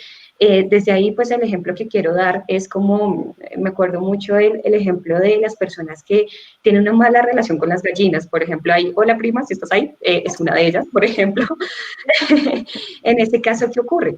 [SPEAKER 3] Desde ahí, pues el ejemplo que quiero dar es como, me acuerdo mucho el ejemplo de las personas que tienen una mala relación con las gallinas. Por ejemplo, ahí, hola prima, si estás ahí, es una de ellas, por ejemplo. En este caso, ¿qué ocurre?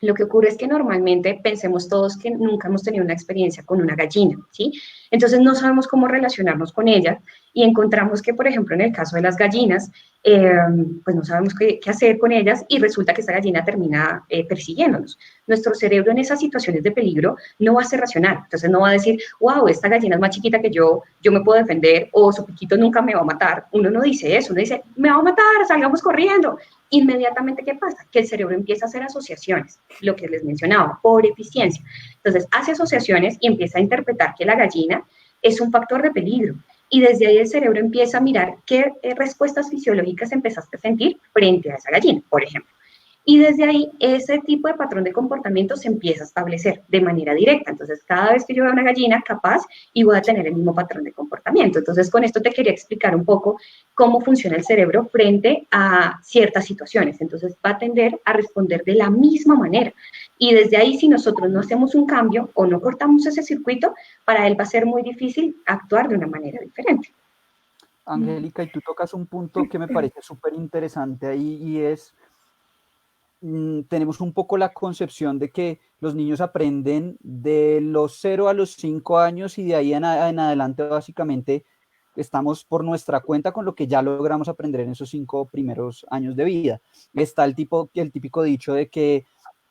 [SPEAKER 3] Lo que ocurre es que normalmente pensemos todos que nunca hemos tenido una experiencia con una gallina, ¿sí? Entonces no sabemos cómo relacionarnos con ella y encontramos que, por ejemplo, en el caso de las gallinas, pues no sabemos qué hacer con ellas y resulta que esta gallina termina persiguiéndonos. Nuestro cerebro en esas situaciones de peligro no va a ser racional, entonces no va a decir, wow, esta gallina es más chiquita que yo me puedo defender o su piquito nunca me va a matar. Uno no dice eso, uno dice, me va a matar, salgamos corriendo. Inmediatamente, ¿qué pasa? Que el cerebro empieza a hacer asociaciones, lo que les mencionaba, por eficiencia. Entonces, hace asociaciones y empieza a interpretar que la gallina es un factor de peligro. Y desde ahí el cerebro empieza a mirar qué respuestas fisiológicas empezaste a sentir frente a esa gallina, por ejemplo. Y desde ahí ese tipo de patrón de comportamiento se empieza a establecer de manera directa. Entonces, cada vez que yo veo una gallina, capaz, y voy a tener el mismo patrón de comportamiento. Entonces, con esto te quería explicar un poco cómo funciona el cerebro frente a ciertas situaciones. Entonces, va a tender a responder de la misma manera. Y desde ahí, si nosotros no hacemos un cambio o no cortamos ese circuito, para él va a ser muy difícil actuar de una manera diferente.
[SPEAKER 1] Angélica, y tú tocas un punto que me parece súper interesante ahí y es, tenemos un poco la concepción de que los niños aprenden de los 0 a los 5 años y de ahí en adelante básicamente estamos por nuestra cuenta con lo que ya logramos aprender en esos 5 primeros años de vida. Está el típico dicho de que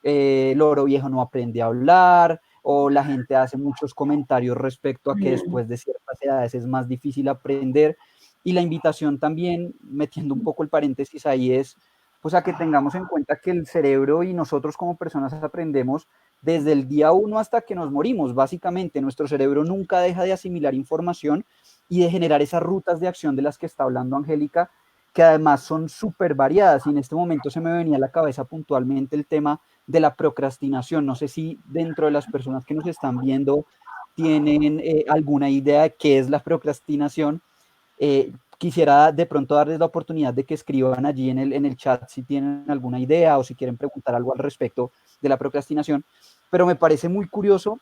[SPEAKER 1] el loro viejo no aprende a hablar, o la gente hace muchos comentarios respecto a que después de ciertas edades es más difícil aprender. Y la invitación también, metiendo un poco el paréntesis ahí, es pues a que tengamos en cuenta que el cerebro y nosotros como personas aprendemos desde el día 1 hasta que nos morimos. Básicamente, nuestro cerebro nunca deja de asimilar información y de generar esas rutas de acción de las que está hablando Angélica, que además son súper variadas. Y en este momento se me venía a la cabeza puntualmente el tema de la procrastinación. No sé si dentro de las personas que nos están viendo tienen alguna idea de qué es la procrastinación. Quisiera de pronto darles la oportunidad de que escriban allí en el chat si tienen alguna idea o si quieren preguntar algo al respecto de la procrastinación, pero me parece muy curioso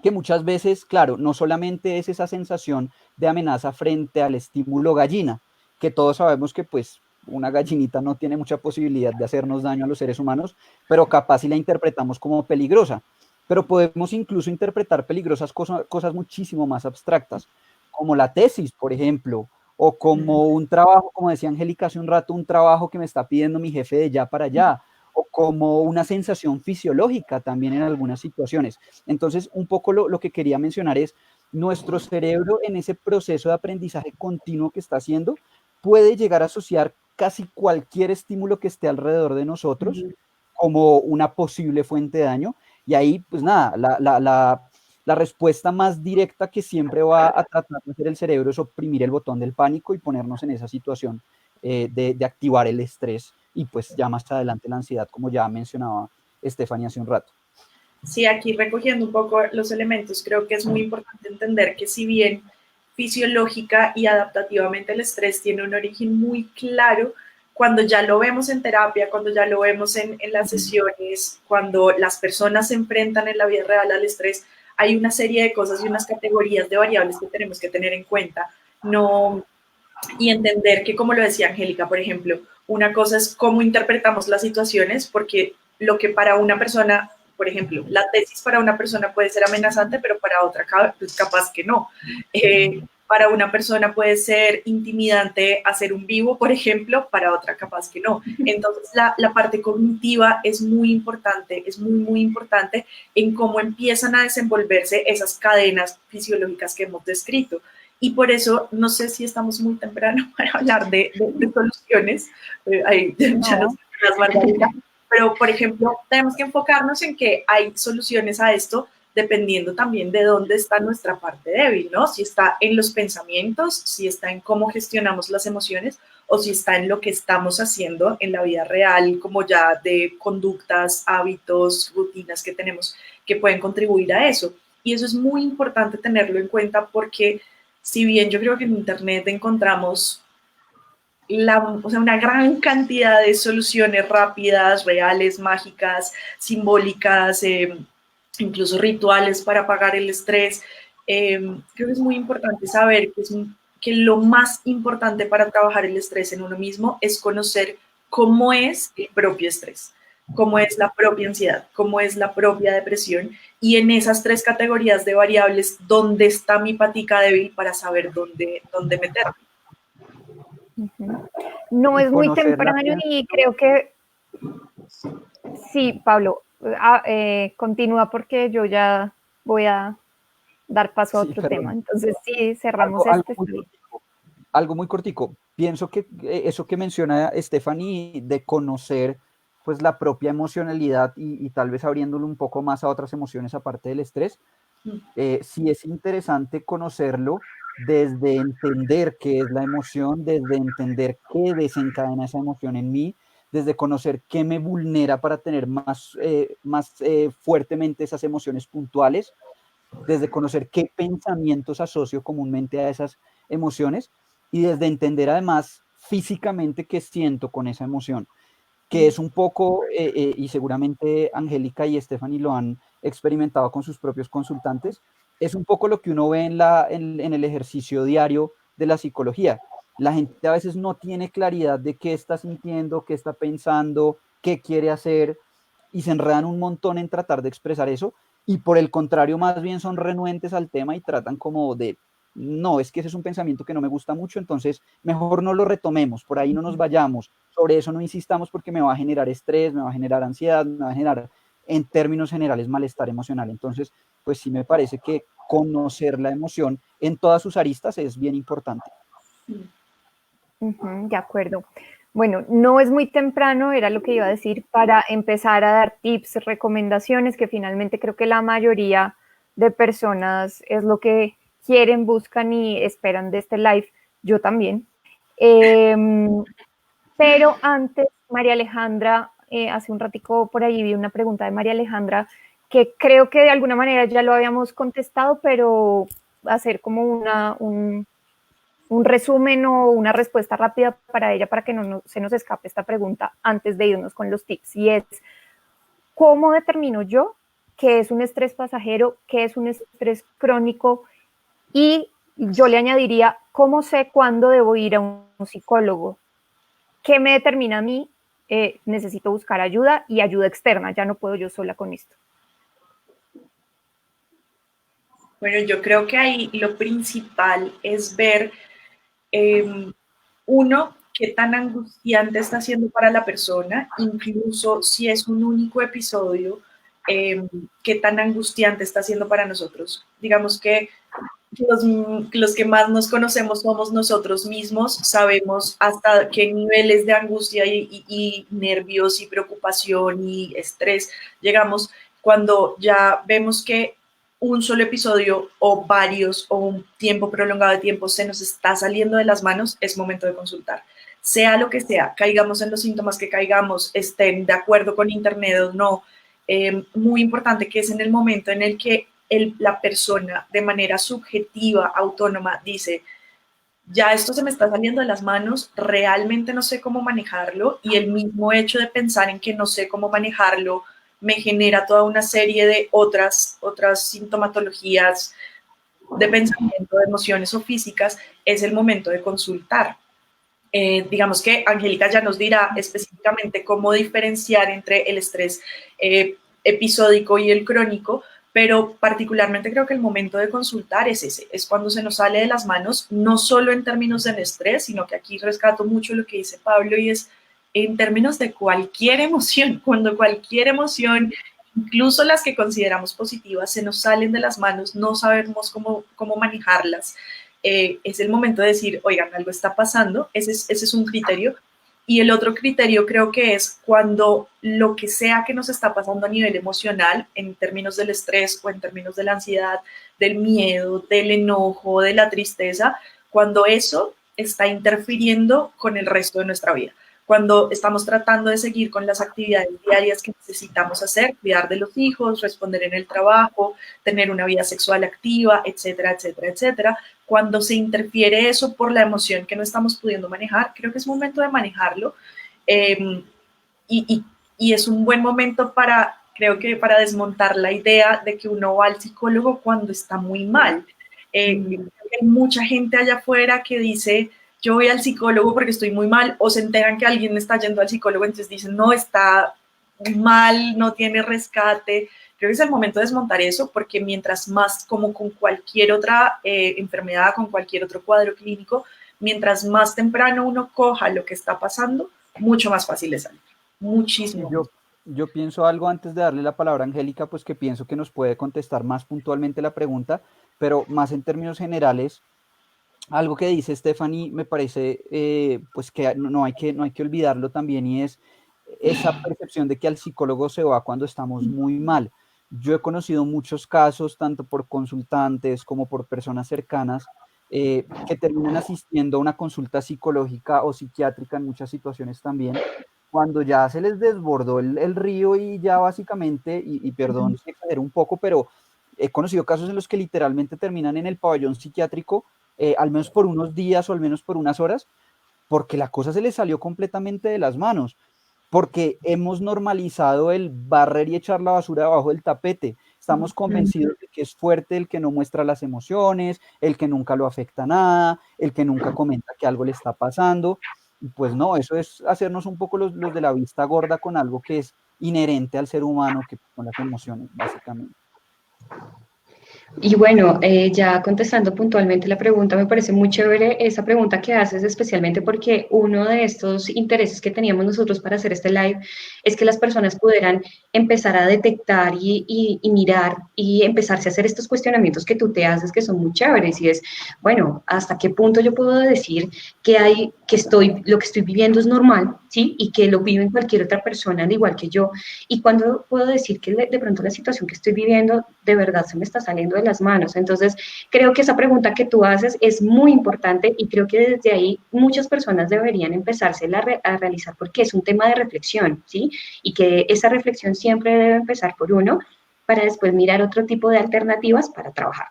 [SPEAKER 1] que muchas veces, claro, no solamente es esa sensación de amenaza frente al estímulo gallina, que todos sabemos que pues una gallinita no tiene mucha posibilidad de hacernos daño a los seres humanos, pero capaz si la interpretamos como peligrosa. Pero podemos incluso interpretar peligrosas cosas muchísimo más abstractas, como la tesis, por ejemplo, o como un trabajo, como decía Angélica hace un rato, un trabajo que me está pidiendo mi jefe de ya para allá, o como una sensación fisiológica también en algunas situaciones. Entonces, un poco lo que quería mencionar es, nuestro cerebro en ese proceso de aprendizaje continuo que está haciendo, puede llegar a asociar casi cualquier estímulo que esté alrededor de nosotros como una posible fuente de daño. Y ahí, pues nada, la respuesta más directa que siempre va a tratar de hacer el cerebro es oprimir el botón del pánico y ponernos en esa situación de activar el estrés y pues ya más adelante la ansiedad, como ya mencionaba Stephanie hace un rato.
[SPEAKER 2] Sí, aquí recogiendo un poco los elementos, creo que es muy importante entender que si bien fisiológica y adaptativamente el estrés tiene un origen muy claro, cuando ya lo vemos en terapia, cuando ya lo vemos en las sesiones, cuando las personas se enfrentan en la vida real al estrés, hay una serie de cosas y unas categorías de variables que tenemos que tener en cuenta. No, y entender que, como lo decía Angélica, por ejemplo, una cosa es cómo interpretamos las situaciones, porque lo que para una persona, por ejemplo, la tesis para una persona puede ser amenazante, pero para otra pues capaz que no. Para una persona puede ser intimidante hacer un vivo, por ejemplo, para otra capaz que no. Entonces, la parte cognitiva es muy importante, es muy, muy importante en cómo empiezan a desenvolverse esas cadenas fisiológicas que hemos descrito. Y por eso, no sé si estamos muy temprano para hablar de soluciones, ahí ya no sé las Margarita, pero por ejemplo, tenemos que enfocarnos en que hay soluciones a esto dependiendo también de dónde está nuestra parte débil, ¿no? Si está en los pensamientos, si está en cómo gestionamos las emociones o si está en lo que estamos haciendo en la vida real, como ya de conductas, hábitos, rutinas que tenemos que pueden contribuir a eso. Y eso es muy importante tenerlo en cuenta porque si bien yo creo que en Internet encontramos o sea, una gran cantidad de soluciones rápidas, reales, mágicas, simbólicas, incluso rituales para apagar el estrés. Creo que es muy importante saber que lo más importante para trabajar el estrés en uno mismo es conocer cómo es el propio estrés, cómo es la propia ansiedad, cómo es la propia depresión, y en esas 3 categorías de variables, dónde está mi patica débil para saber dónde meterme.
[SPEAKER 4] No
[SPEAKER 1] Y
[SPEAKER 4] es muy
[SPEAKER 1] conocerla,
[SPEAKER 4] temprano
[SPEAKER 1] pienso
[SPEAKER 4] y
[SPEAKER 1] yo.
[SPEAKER 4] creo que sí, Pablo, continúa porque yo ya voy a dar paso a
[SPEAKER 1] Sí,
[SPEAKER 4] otro tema.
[SPEAKER 1] perdón.
[SPEAKER 4] Entonces, sí, cerramos
[SPEAKER 1] Algo
[SPEAKER 4] este.
[SPEAKER 1] muy cortico. Algo muy cortico. Pienso que eso que menciona Stephanie de conocer pues la propia emocionalidad y tal vez abriéndolo un poco más a otras emociones aparte del estrés, sí es interesante conocerlo desde entender qué es la emoción, desde entender qué desencadena esa emoción en mí, desde conocer qué me vulnera para tener más fuertemente esas emociones puntuales, desde conocer qué pensamientos asocio comúnmente a esas emociones y desde entender además físicamente qué siento con esa emoción, que es un poco, y seguramente Angélica y Stephanie lo han experimentado con sus propios consultantes, es un poco lo que uno ve en el ejercicio diario de la psicología. La gente a veces no tiene claridad de qué está sintiendo, qué está pensando, qué quiere hacer, y se enredan un montón en tratar de expresar eso, y por el contrario, más bien son renuentes al tema y tratan como de, no, es que ese es un pensamiento que no me gusta mucho, entonces mejor no lo retomemos, por ahí no nos vayamos, sobre eso no insistamos porque me va a generar estrés, me va a generar ansiedad, me va a generar, en términos generales, malestar emocional. Entonces, pues sí me parece que conocer la emoción en todas sus aristas es bien importante.
[SPEAKER 4] De acuerdo. Bueno, no es muy temprano, era lo que iba a decir, para empezar a dar tips, recomendaciones, que finalmente creo que la mayoría de personas es lo que quieren, buscan y esperan de este live. Yo también. Pero antes, María Alejandra, hace un ratico por ahí vi una pregunta de María Alejandra que creo que de alguna manera ya lo habíamos contestado, pero hacer como un resumen o una respuesta rápida para ella para que no se nos escape esta pregunta antes de irnos con los tips. Y es, ¿cómo determino yo qué es un estrés pasajero, qué es un estrés crónico? Y yo le añadiría, ¿cómo sé cuándo debo ir a un psicólogo? ¿Qué me determina a mí? Necesito buscar ayuda y ayuda externa, ya no puedo yo sola con esto.
[SPEAKER 2] Bueno, yo creo que ahí lo principal es ver, uno, qué tan angustiante está siendo para la persona, incluso si es un único episodio, qué tan angustiante está siendo para nosotros. Digamos que los que más nos conocemos somos nosotros mismos, sabemos hasta qué niveles de angustia y nervios y preocupación y estrés llegamos cuando ya vemos que un solo episodio o varios o un tiempo prolongado de tiempo se nos está saliendo de las manos, es momento de consultar. Sea lo que sea, caigamos en los síntomas que caigamos, estén de acuerdo con internet o no, muy importante que es en el momento en el que la persona de manera subjetiva, autónoma, dice, ya esto se me está saliendo de las manos, realmente no sé cómo manejarlo, y el mismo hecho de pensar en que no sé cómo manejarlo me genera toda una serie de otras sintomatologías de pensamiento, de emociones o físicas, es el momento de consultar. Digamos que Angélica ya nos dirá específicamente cómo diferenciar entre el estrés episódico y el crónico, pero particularmente creo que el momento de consultar es ese, es cuando se nos sale de las manos, no solo en términos del estrés, sino que aquí rescato mucho lo que dice Pablo y es en términos de cualquier emoción, cuando cualquier emoción, incluso las que consideramos positivas, se nos salen de las manos, no sabemos cómo manejarlas. Es el momento de decir, oigan, algo está pasando, ese es un criterio. Y el otro criterio creo que es cuando lo que sea que nos está pasando a nivel emocional, en términos del estrés o en términos de la ansiedad, del miedo, del enojo, de la tristeza, cuando eso está interfiriendo con el resto de nuestra vida. cuando estamos tratando de seguir con las actividades diarias que necesitamos hacer, cuidar de los hijos, responder en el trabajo, tener una vida sexual activa, etcétera, etcétera, etcétera. Cuando se interfiere eso por la emoción que no estamos pudiendo manejar, creo que es momento de manejarlo. Y es un buen momento creo que para desmontar la idea de que uno va al psicólogo cuando está muy mal. Hay mucha gente allá afuera que dice, yo voy al psicólogo porque estoy muy mal, o se enteran que alguien está yendo al psicólogo, entonces dicen, no, está mal, no tiene rescate. Creo que es el momento de desmontar eso, porque mientras más, como con cualquier otra enfermedad, con cualquier otro cuadro clínico, mientras más temprano uno coja lo que está pasando, mucho más fácil es salir. Muchísimo.
[SPEAKER 1] Yo pienso algo antes de darle la palabra a Angélica, pues que pienso que nos puede contestar más puntualmente la pregunta, pero más en términos generales. Algo que dice Stephanie me parece pues que no hay que olvidarlo también, y es esa percepción de que al psicólogo se va cuando estamos muy mal. Yo he conocido muchos casos, tanto por consultantes como por personas cercanas, que terminan asistiendo a una consulta psicológica o psiquiátrica en muchas situaciones también, cuando ya se les desbordó el río y ya básicamente, y perdón si exagero un poco, pero he conocido casos en los que literalmente terminan en el pabellón psiquiátrico, al menos por unos días o al menos por unas horas, porque la cosa se les salió completamente de las manos, porque hemos normalizado el barrer y echar la basura debajo del tapete. Estamos convencidos de que es fuerte el que no muestra las emociones, el que nunca lo afecta nada, el que nunca comenta que algo le está pasando. Y pues no, eso es hacernos un poco los de la vista gorda con algo que es inherente al ser humano, que son las emociones, básicamente.
[SPEAKER 3] Y bueno, ya contestando puntualmente la pregunta, me parece muy chévere esa pregunta que haces, especialmente porque uno de estos intereses que teníamos nosotros para hacer este live es que las personas pudieran empezar a detectar y mirar y empezarse a hacer estos cuestionamientos que tú te haces, que son muy chéveres, y es, bueno, ¿hasta qué punto yo puedo decir lo que estoy viviendo es normal, ¿sí? Y que lo vive cualquier otra persona, al igual que yo, y cuando puedo decir que de pronto la situación que estoy viviendo de verdad se me está saliendo de las manos. Entonces, creo que esa pregunta que tú haces es muy importante, y creo que desde ahí muchas personas deberían empezarse a realizar, porque es un tema de reflexión, ¿sí? Y que esa reflexión siempre debe empezar por uno, para después mirar otro tipo de alternativas para trabajar.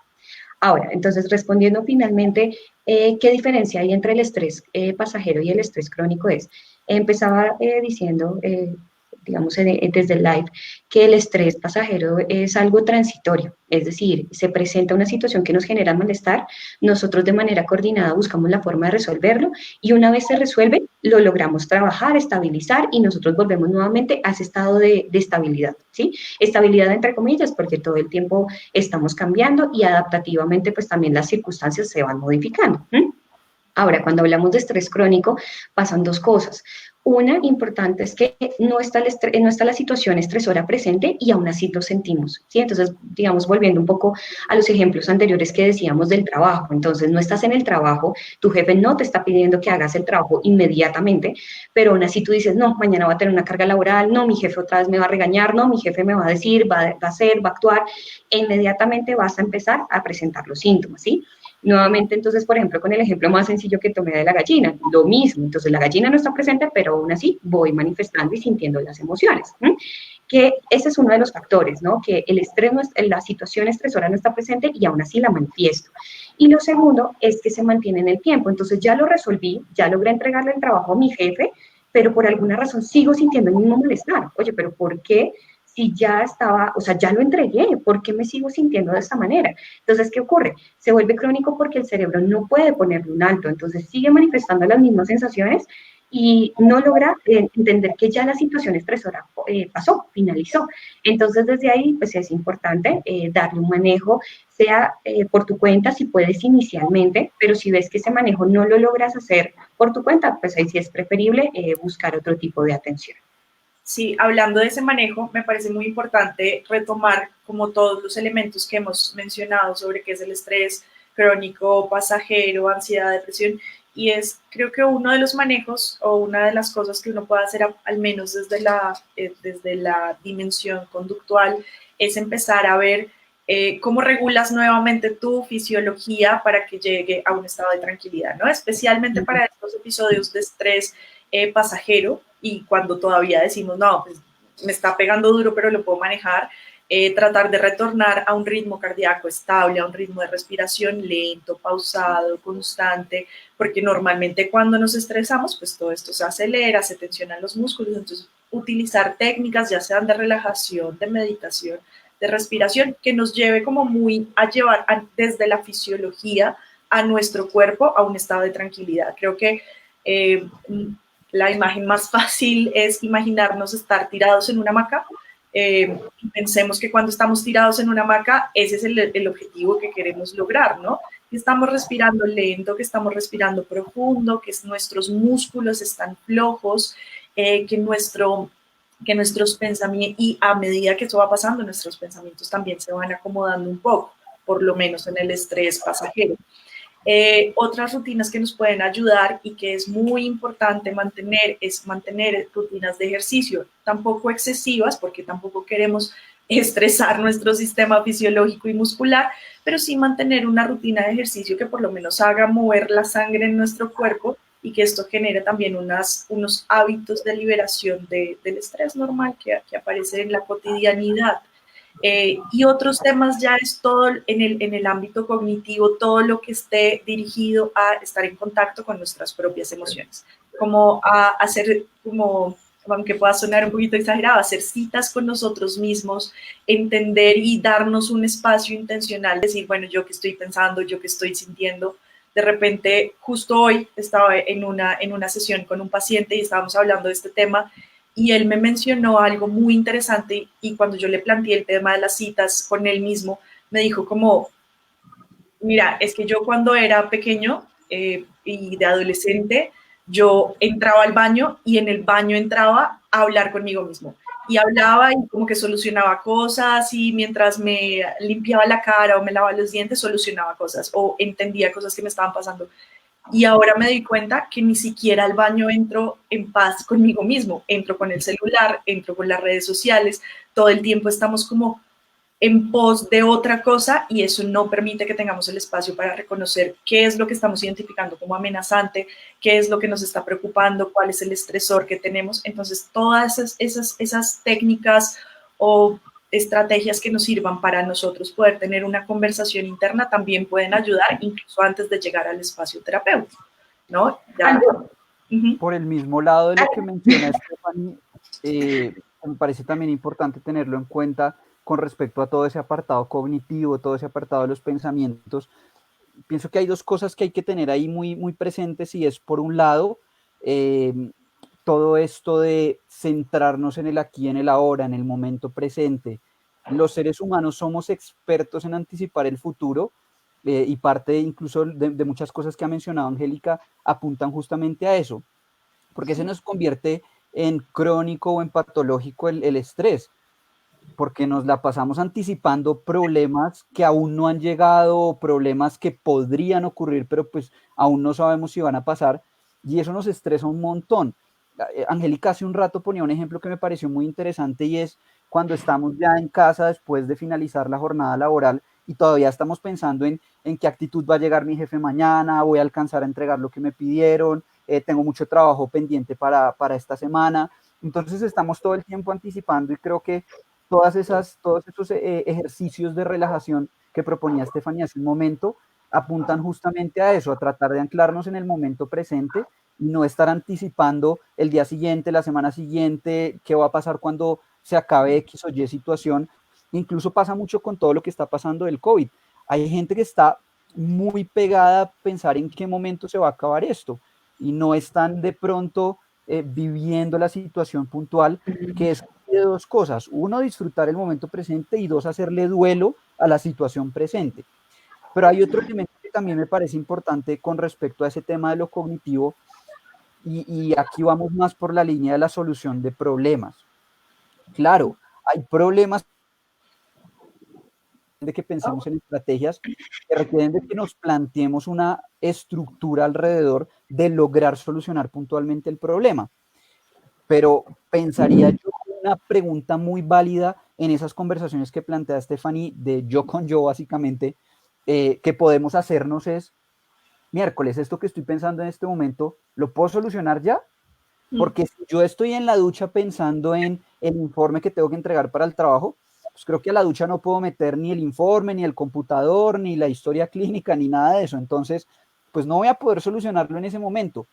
[SPEAKER 3] Ahora, entonces, respondiendo finalmente, ¿qué diferencia hay entre el estrés pasajero y el estrés crónico? Empezaba diciendo, digamos, desde el live, que el estrés pasajero es algo transitorio, es decir, se presenta una situación que nos genera malestar, nosotros de manera coordinada buscamos la forma de resolverlo, y una vez se resuelve, lo logramos trabajar, estabilizar, y nosotros volvemos nuevamente a ese estado de estabilidad, ¿sí? Estabilidad entre comillas, porque todo el tiempo estamos cambiando y adaptativamente pues también las circunstancias se van modificando. Ahora, cuando hablamos de estrés crónico, pasan dos cosas. Una importante es que no está la situación estresora presente y aún así lo sentimos, ¿sí? Entonces, digamos, volviendo un poco a los ejemplos anteriores que decíamos del trabajo. Entonces, no estás en el trabajo, tu jefe no te está pidiendo que hagas el trabajo inmediatamente, pero aún así tú dices, no, mañana va a tener una carga laboral, no, mi jefe otra vez me va a regañar, no, mi jefe me va a decir, va a hacer, va a actuar, e inmediatamente vas a empezar a presentar los síntomas, ¿sí? Nuevamente, entonces, por ejemplo, con el ejemplo más sencillo que tomé de la gallina, lo mismo. Entonces, la gallina no está presente, pero aún así voy manifestando y sintiendo las emociones. Que ese es uno de los factores, ¿no? Que el estrés, la situación estresora no está presente y aún así la manifiesto. Y lo segundo es que se mantiene en el tiempo. Entonces, ya lo resolví, ya logré entregarle el trabajo a mi jefe, pero por alguna razón sigo sintiendo el mismo malestar. Oye, pero ¿por qué? Si ya estaba, o sea, ya lo entregué, ¿por qué me sigo sintiendo de esta manera? Entonces, ¿qué ocurre? Se vuelve crónico porque el cerebro no puede ponerle un alto, entonces sigue manifestando las mismas sensaciones y no logra entender que ya la situación estresora pasó, finalizó. Entonces, desde ahí, pues es importante darle un manejo, sea por tu cuenta, si puedes inicialmente, pero si ves que ese manejo no lo logras hacer por tu cuenta, pues ahí sí es preferible buscar otro tipo de atención.
[SPEAKER 2] Sí, hablando de ese manejo, me parece muy importante retomar como todos los elementos que hemos mencionado sobre qué es el estrés crónico, pasajero, ansiedad, depresión, y creo que uno de los manejos o una de las cosas que uno puede hacer, al menos desde la dimensión conductual, es empezar a ver cómo regulas nuevamente tu fisiología para que llegue a un estado de tranquilidad, ¿no? Especialmente para estos episodios de estrés pasajero, y cuando todavía decimos, no, pues me está pegando duro, pero lo puedo manejar, tratar de retornar a un ritmo cardíaco estable, a un ritmo de respiración lento, pausado, constante, porque normalmente cuando nos estresamos, pues todo esto se acelera, se tensionan los músculos, entonces utilizar técnicas, ya sean de relajación, de meditación, de respiración, que nos lleve como muy a llevar desde la fisiología a nuestro cuerpo a un estado de tranquilidad. Creo que la imagen más fácil es imaginarnos estar tirados en una hamaca. Pensemos que cuando estamos tirados en una hamaca, ese es el objetivo que queremos lograr, ¿no? Que estamos respirando lento, que estamos respirando profundo, que nuestros músculos están flojos, que nuestros pensamientos, y a medida que eso va pasando, nuestros pensamientos también se van acomodando un poco, por lo menos en el estrés pasajero. Otras rutinas que nos pueden ayudar y que es muy importante mantener es mantener rutinas de ejercicio, tampoco excesivas, porque tampoco queremos estresar nuestro sistema fisiológico y muscular, pero sí mantener una rutina de ejercicio que por lo menos haga mover la sangre en nuestro cuerpo y que esto genere también unos hábitos de liberación del estrés normal que aparece en la cotidianidad. Y otros temas ya es todo en el ámbito cognitivo, todo lo que esté dirigido a estar en contacto con nuestras propias emociones, como a hacer, como, aunque pueda sonar un poquito exagerado, hacer citas con nosotros mismos, entender y darnos un espacio intencional, decir, bueno, yo qué estoy pensando, yo qué estoy sintiendo. De repente, justo hoy estaba en una sesión con un paciente y estábamos hablando de este tema, y él me mencionó algo muy interesante, y cuando yo le planteé el tema de las citas con él mismo, me dijo como, mira, es que yo cuando era pequeño y de adolescente, yo entraba al baño y en el baño entraba a hablar conmigo mismo. Y hablaba y como que solucionaba cosas, y mientras me limpiaba la cara o me lavaba los dientes, solucionaba cosas o entendía cosas que me estaban pasando. Y ahora me doy cuenta que ni siquiera al baño entro en paz conmigo mismo, entro con el celular, entro con las redes sociales, todo el tiempo estamos como en pos de otra cosa, y eso no permite que tengamos el espacio para reconocer qué es lo que estamos identificando como amenazante, qué es lo que nos está preocupando, cuál es el estresor que tenemos. Entonces, todas esas técnicas o estrategias que nos sirvan para nosotros poder tener una conversación interna también pueden ayudar, incluso antes de llegar al espacio terapéutico, ¿no? Ya.
[SPEAKER 1] Por el mismo lado de lo que menciona Stephanie, me parece también importante tenerlo en cuenta con respecto a todo ese apartado cognitivo, todo ese apartado de los pensamientos. Pienso que hay dos cosas que hay que tener ahí muy, muy presentes, y es, por un lado, todo esto de centrarnos en el aquí, en el ahora, en el momento presente. Los seres humanos somos expertos en anticipar el futuro, y parte incluso de muchas cosas que ha mencionado Angélica apuntan justamente a eso, porque se nos convierte en crónico o en patológico el estrés, porque nos la pasamos anticipando problemas que aún no han llegado, problemas que podrían ocurrir, pero pues aún no sabemos si van a pasar, y eso nos estresa un montón. Angélica hace un rato ponía un ejemplo que me pareció muy interesante, y es cuando estamos ya en casa después de finalizar la jornada laboral y todavía estamos pensando en qué actitud va a llegar mi jefe mañana, voy a alcanzar a entregar lo que me pidieron, tengo mucho trabajo pendiente para esta semana. Entonces estamos todo el tiempo anticipando, y creo que todos esos ejercicios de relajación que proponía Stephanie hace un momento apuntan justamente a eso, a tratar de anclarnos en el momento presente y no estar anticipando el día siguiente, la semana siguiente, qué va a pasar cuando se acabe X o Y situación. Incluso pasa mucho con todo lo que está pasando del COVID. Hay gente que está muy pegada a pensar en qué momento se va a acabar esto, y no están de pronto viviendo la situación puntual, que es de dos cosas: uno, disfrutar el momento presente, y dos, hacerle duelo a la situación presente. Pero hay otro elemento que también me parece importante con respecto a ese tema de lo cognitivo, y aquí vamos más por la línea de la solución de problemas. Claro, hay problemas de que pensemos en estrategias que requieren de que nos planteemos una estructura alrededor de lograr solucionar puntualmente el problema. Pero pensaría yo una pregunta muy válida en esas conversaciones que plantea Stephanie, de yo con yo, básicamente, que podemos hacernos es: miércoles, esto que estoy pensando en este momento, ¿lo puedo solucionar ya? Porque si yo estoy en la ducha pensando en el informe que tengo que entregar para el trabajo, pues creo que a la ducha no puedo meter ni el informe, ni el computador, ni la historia clínica, ni nada de eso. Entonces, pues no voy a poder solucionarlo en ese momento.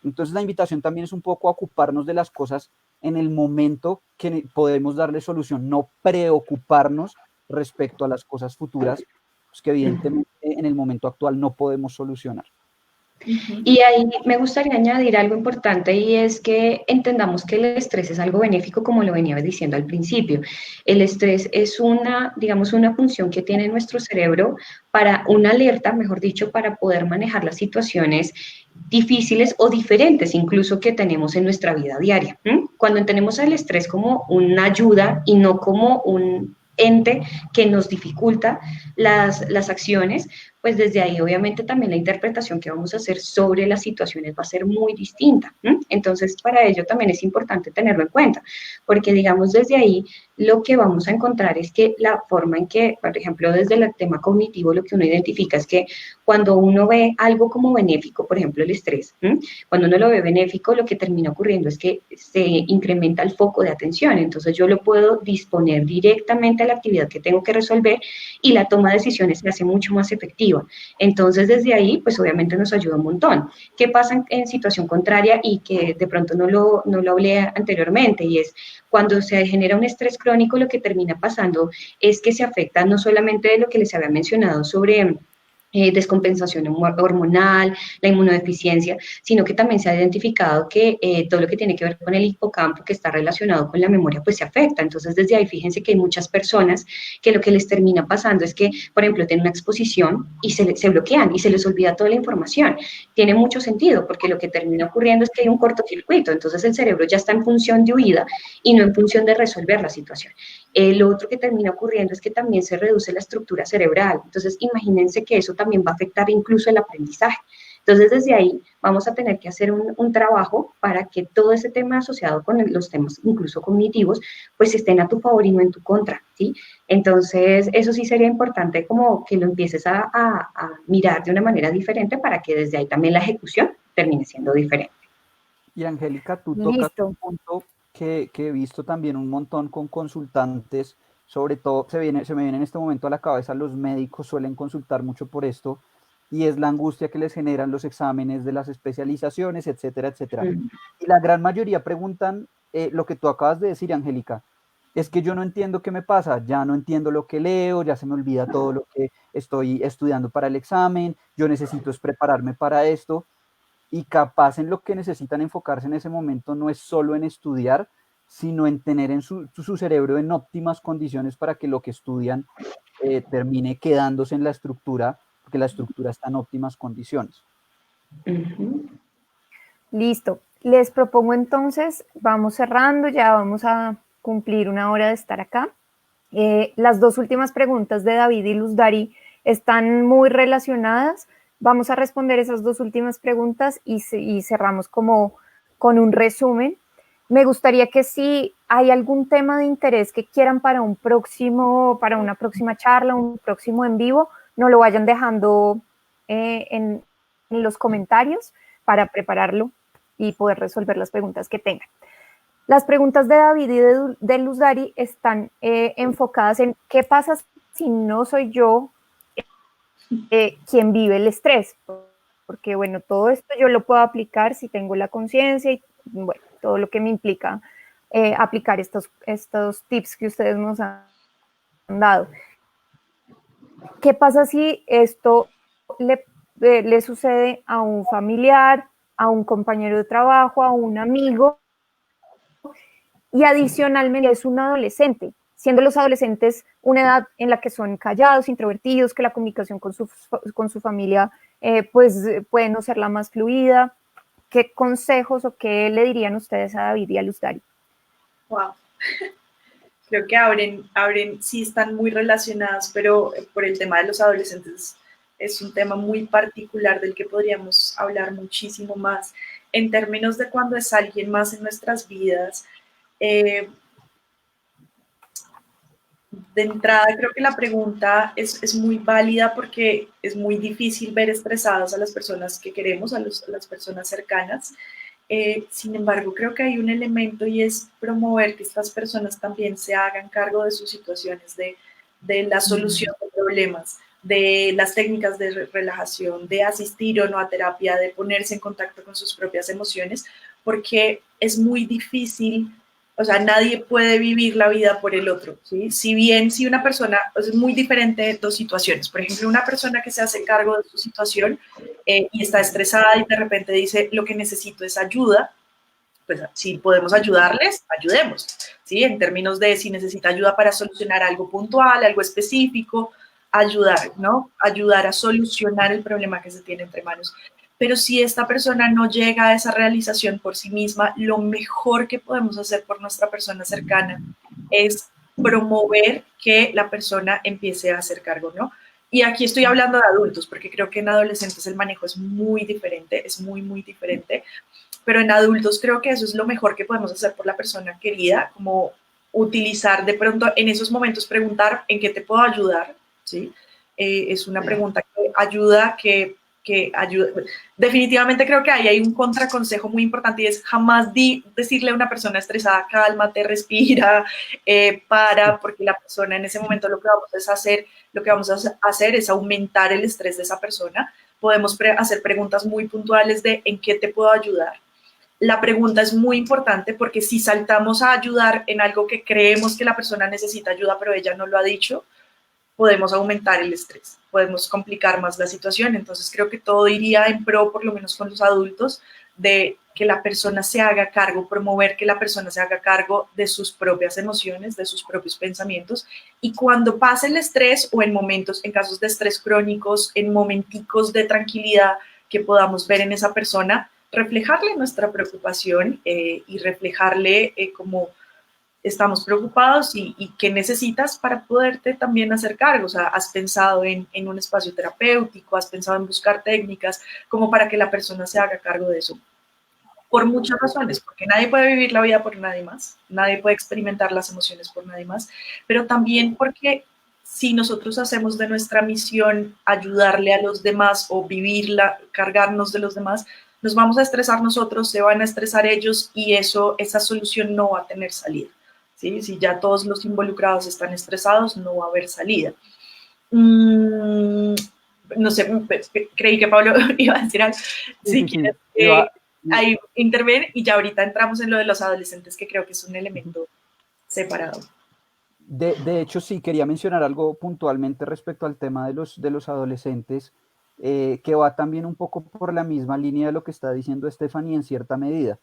[SPEAKER 1] Entonces la invitación también es un poco a ocuparnos de las cosas en el momento que podemos darle solución, no preocuparnos respecto a las cosas futuras, pues que evidentemente en el momento actual no podemos solucionar.
[SPEAKER 3] Y ahí me gustaría añadir algo importante y es que entendamos que el estrés es algo benéfico, como lo venía diciendo al principio. El estrés es una, digamos, una función que tiene nuestro cerebro para una alerta, mejor dicho, para poder manejar las situaciones difíciles o diferentes incluso que tenemos en nuestra vida diaria. Cuando entendemos el estrés como una ayuda y no como un ente que nos dificulta las acciones, pues desde ahí obviamente también la interpretación que vamos a hacer sobre las situaciones va a ser muy distinta. Entonces, para ello también es importante tenerlo en cuenta, porque digamos desde ahí lo que vamos a encontrar es que la forma en que, por ejemplo, desde el tema cognitivo, lo que uno identifica es que cuando uno ve algo como benéfico, por ejemplo, el estrés, cuando uno lo ve benéfico, lo que termina ocurriendo es que se incrementa el foco de atención, entonces yo lo puedo disponer directamente a la actividad que tengo que resolver y la toma de decisiones se hace mucho más efectiva. Entonces, desde ahí, pues obviamente nos ayuda un montón. ¿Qué pasa en situación contraria y que de pronto no lo hablé anteriormente? Y es cuando se genera un estrés crónico, lo que termina pasando es que se afecta no solamente de lo que les había mencionado sobre descompensación hormonal, la inmunodeficiencia, sino que también se ha identificado que todo lo que tiene que ver con el hipocampo, que está relacionado con la memoria, pues se afecta. Entonces, desde ahí, fíjense que hay muchas personas que lo que les termina pasando es que, por ejemplo, tienen una exposición y se bloquean y se les olvida toda la información. Tiene mucho sentido, porque lo que termina ocurriendo es que hay un cortocircuito, entonces el cerebro ya está en función de huida y no en función de resolver la situación. Lo otro que termina ocurriendo es que también se reduce la estructura cerebral. Entonces, imagínense que eso también va a afectar incluso el aprendizaje. Entonces, desde ahí vamos a tener que hacer un trabajo para que todo ese tema asociado con los temas incluso cognitivos, pues estén a tu favor y no en tu contra, ¿sí? Entonces, eso sí sería importante como que lo empieces a mirar de una manera diferente para que desde ahí también la ejecución termine siendo diferente.
[SPEAKER 1] Y Angélica, tú tocas
[SPEAKER 4] Listo.
[SPEAKER 1] un punto que he visto también un montón con consultantes, sobre todo se me viene en este momento a la cabeza, los médicos suelen consultar mucho por esto, y es la angustia que les generan los exámenes de las especializaciones, etcétera, etcétera. Y la gran mayoría preguntan lo que tú acabas de decir, Angélica, es que yo no entiendo qué me pasa, ya no entiendo lo que leo, ya se me olvida todo lo que estoy estudiando para el examen, yo necesito es prepararme para esto, y capaz en lo que necesitan enfocarse en ese momento no es solo en estudiar, sino en tener en su cerebro en óptimas condiciones para que lo que estudian termine quedándose en la estructura, porque la estructura está en óptimas condiciones.
[SPEAKER 4] Listo. Les propongo entonces, vamos cerrando, ya vamos a cumplir una hora de estar acá. Las dos últimas preguntas de David y Luz Dari están muy relacionadas. Vamos a responder esas dos últimas preguntas y cerramos como con un resumen. Me gustaría que si hay algún tema de interés que quieran para una próxima charla, un próximo en vivo, no lo vayan dejando en los comentarios para prepararlo y poder resolver las preguntas que tengan. Las preguntas de David y de Luz Dari están enfocadas en qué pasa si no soy yo quien vive el estrés, porque bueno, todo esto yo lo puedo aplicar si tengo la conciencia y bueno, todo lo que me implica aplicar estos tips que ustedes nos han dado. ¿Qué pasa si esto le sucede a un familiar, a un compañero de trabajo, a un amigo? Y adicionalmente es un adolescente, siendo los adolescentes una edad en la que son callados, introvertidos, que la comunicación con su familia pues puede no ser la más fluida. ¿Qué consejos o qué le dirían ustedes a David y a Luz Dari?
[SPEAKER 2] Wow. Creo que abren, sí están muy relacionadas, pero por el tema de los adolescentes es un tema muy particular del que podríamos hablar muchísimo más en términos de cuando es alguien más en nuestras vidas. De entrada, creo que la pregunta es muy válida porque es muy difícil ver estresadas a las personas que queremos, a las personas cercanas. Sin embargo, creo que hay un elemento y es promover que estas personas también se hagan cargo de sus situaciones, de la solución de problemas, de las técnicas de relajación, de asistir o no a terapia, de ponerse en contacto con sus propias emociones, porque es muy difícil, o sea, nadie puede vivir la vida por el otro, ¿sí? Si bien si una persona, es muy diferente dos situaciones, por ejemplo, una persona que se hace cargo de su situación y está estresada y de repente dice, lo que necesito es ayuda, pues si podemos ayudarles, ayudemos, ¿sí? En términos de si necesita ayuda para solucionar algo puntual, algo específico, ayudar, ¿no? Ayudar a solucionar el problema que se tiene entre manos. Pero si esta persona no llega a esa realización por sí misma, lo mejor que podemos hacer por nuestra persona cercana es promover que la persona empiece a hacer cargo, ¿no? Y aquí estoy hablando de adultos, porque creo que en adolescentes el manejo es muy diferente, es muy, muy diferente, pero en adultos creo que eso es lo mejor que podemos hacer por la persona querida, como utilizar de pronto en esos momentos, preguntar en qué te puedo ayudar, ¿sí? Es una pregunta que ayuda, que ayuda. Definitivamente creo que ahí hay un contraconsejo muy importante y es jamás decirle a una persona estresada, cálmate, respira, porque la persona en ese momento lo que vamos a hacer es aumentar el estrés de esa persona. Podemos hacer preguntas muy puntuales de en qué te puedo ayudar. La pregunta es muy importante porque si saltamos a ayudar en algo que creemos que la persona necesita ayuda, pero ella no lo ha dicho, podemos aumentar el estrés, podemos complicar más la situación. Entonces creo que todo iría en pro, por lo menos con los adultos, de que la persona se haga cargo, promover que la persona se haga cargo de sus propias emociones, de sus propios pensamientos. Y cuando pase el estrés o en momentos, en casos de estrés crónicos, en momenticos de tranquilidad que podamos ver en esa persona, reflejarle nuestra preocupación y reflejarle como estamos preocupados y qué necesitas para poderte también hacer cargo. O sea, has pensado en un espacio terapéutico, has pensado en buscar técnicas como para que la persona se haga cargo de eso. Por muchas razones, porque nadie puede vivir la vida por nadie más, nadie puede experimentar las emociones por nadie más, pero también porque si nosotros hacemos de nuestra misión ayudarle a los demás o vivirla, cargarnos de los demás, nos vamos a estresar nosotros, se van a estresar ellos y esa solución no va a tener salida. ¿Sí? Si ya todos los involucrados están estresados, no va a haber salida. No sé, creí que Pablo iba a decir algo. Si quieres, ahí interviene y ya ahorita entramos en lo de los adolescentes, que creo que es un elemento separado.
[SPEAKER 1] De hecho, sí, quería mencionar algo puntualmente respecto al tema de los adolescentes, que va también un poco por la misma línea de lo que está diciendo Stephanie en cierta medida.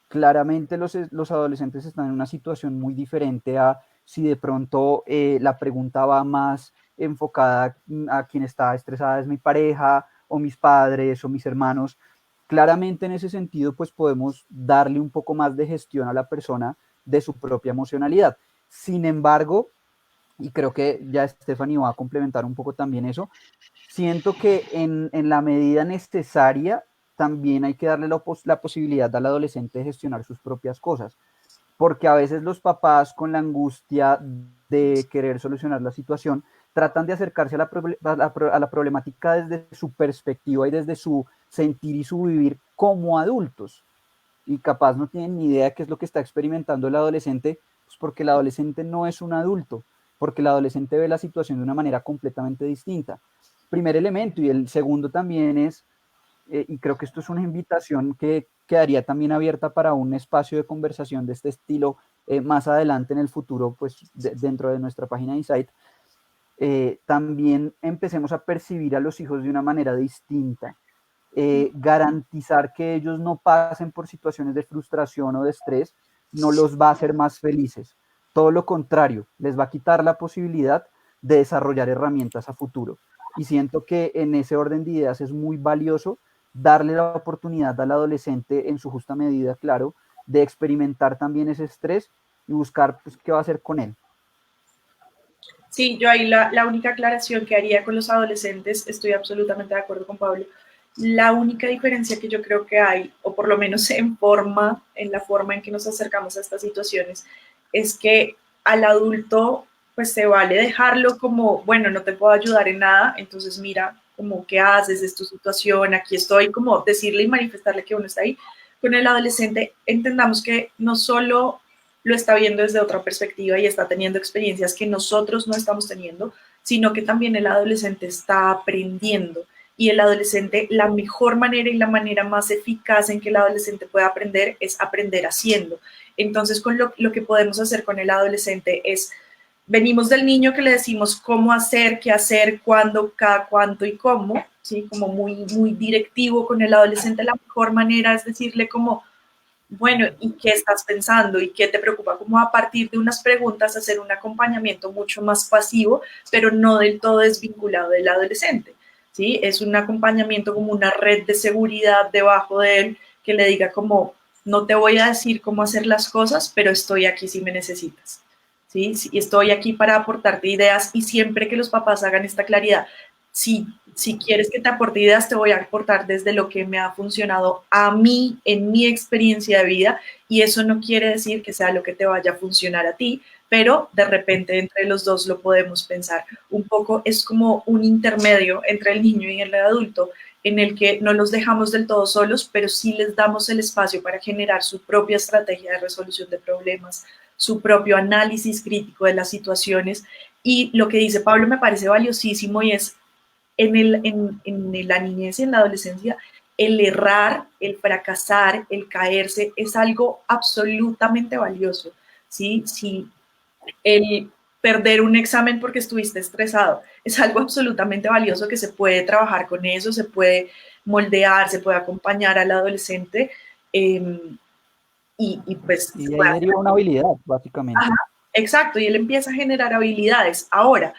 [SPEAKER 1] Claramente los adolescentes están en una situación muy diferente a si de pronto la pregunta va más enfocada a quien está estresada es mi pareja o mis padres o mis hermanos. Claramente en ese sentido pues podemos darle un poco más de gestión a la persona de su propia emocionalidad. Sin embargo, y creo que ya Stephanie va a complementar un poco también eso, siento que en la medida necesaria también hay que darle la posibilidad al adolescente de gestionar sus propias cosas, porque a veces los papás con la angustia de querer solucionar la situación tratan de acercarse a la problemática desde su perspectiva y desde su sentir y su vivir como adultos, y capaz no tienen ni idea de qué es lo que está experimentando el adolescente, pues porque el adolescente no es un adulto, porque el adolescente ve la situación de una manera completamente distinta. Primer elemento. Y el segundo también es, y creo que esto es una invitación que quedaría también abierta para un espacio de conversación de este estilo más adelante en el futuro, pues dentro de nuestra página de Insight, también empecemos a percibir a los hijos de una manera distinta. Garantizar que ellos no pasen por situaciones de frustración o de estrés no los va a hacer más felices. Todo lo contrario, les va a quitar la posibilidad de desarrollar herramientas a futuro. Y siento que en ese orden de ideas es muy valioso darle la oportunidad al adolescente en su justa medida, claro, de experimentar también ese estrés y buscar pues, qué va a hacer con él.
[SPEAKER 2] Sí, yo ahí la única aclaración que haría con los adolescentes, estoy absolutamente de acuerdo con Pablo. La única diferencia que yo creo que hay, o por lo menos en la forma en que nos acercamos a estas situaciones, es que al adulto pues se vale dejarlo como, bueno, no te puedo ayudar en nada, entonces mira como qué haces, es tu situación, aquí estoy, como decirle y manifestarle que uno está ahí, con el adolescente entendamos que no solo lo está viendo desde otra perspectiva y está teniendo experiencias que nosotros no estamos teniendo, sino que también el adolescente está aprendiendo. Y el adolescente, la mejor manera y la manera más eficaz en que el adolescente puede aprender es aprender haciendo. Entonces, con lo que podemos hacer con el adolescente es, venimos del niño que le decimos cómo hacer, qué hacer, cuándo, cada cuánto y cómo, ¿sí? Como muy directivo. Con el adolescente la mejor manera es decirle como, bueno, ¿y qué estás pensando? ¿Y qué te preocupa? Como a partir de unas preguntas hacer un acompañamiento mucho más pasivo, pero no del todo desvinculado del adolescente, ¿sí? Es un acompañamiento como una red de seguridad debajo de él que le diga como, no te voy a decir cómo hacer las cosas, pero estoy aquí si me necesitas, ¿sí? Y estoy aquí para aportarte ideas y siempre que los papás hagan esta claridad, si quieres que te aporte ideas, te voy a aportar desde lo que me ha funcionado a mí en mi experiencia de vida, y eso no quiere decir que sea lo que te vaya a funcionar a ti, pero de repente entre los dos lo podemos pensar. Un poco es como un intermedio entre el niño y el adulto, en el que no los dejamos del todo solos, pero sí les damos el espacio para generar su propia estrategia de resolución de problemas, su propio análisis crítico de las situaciones. Y lo que dice Pablo me parece valiosísimo, y es en la niñez y en la adolescencia, el errar, el fracasar, el caerse es algo absolutamente valioso, ¿sí? Si el perder un examen porque estuviste estresado es algo absolutamente valioso que se puede trabajar con eso, se puede moldear, se puede acompañar al adolescente, y pues
[SPEAKER 1] Y
[SPEAKER 2] se
[SPEAKER 1] de
[SPEAKER 2] puede
[SPEAKER 1] ahí
[SPEAKER 2] hacer.
[SPEAKER 1] deriva una habilidad,
[SPEAKER 2] Ajá,
[SPEAKER 1] básicamente.
[SPEAKER 2] exacto, y él empieza a generar habilidades. Ahora,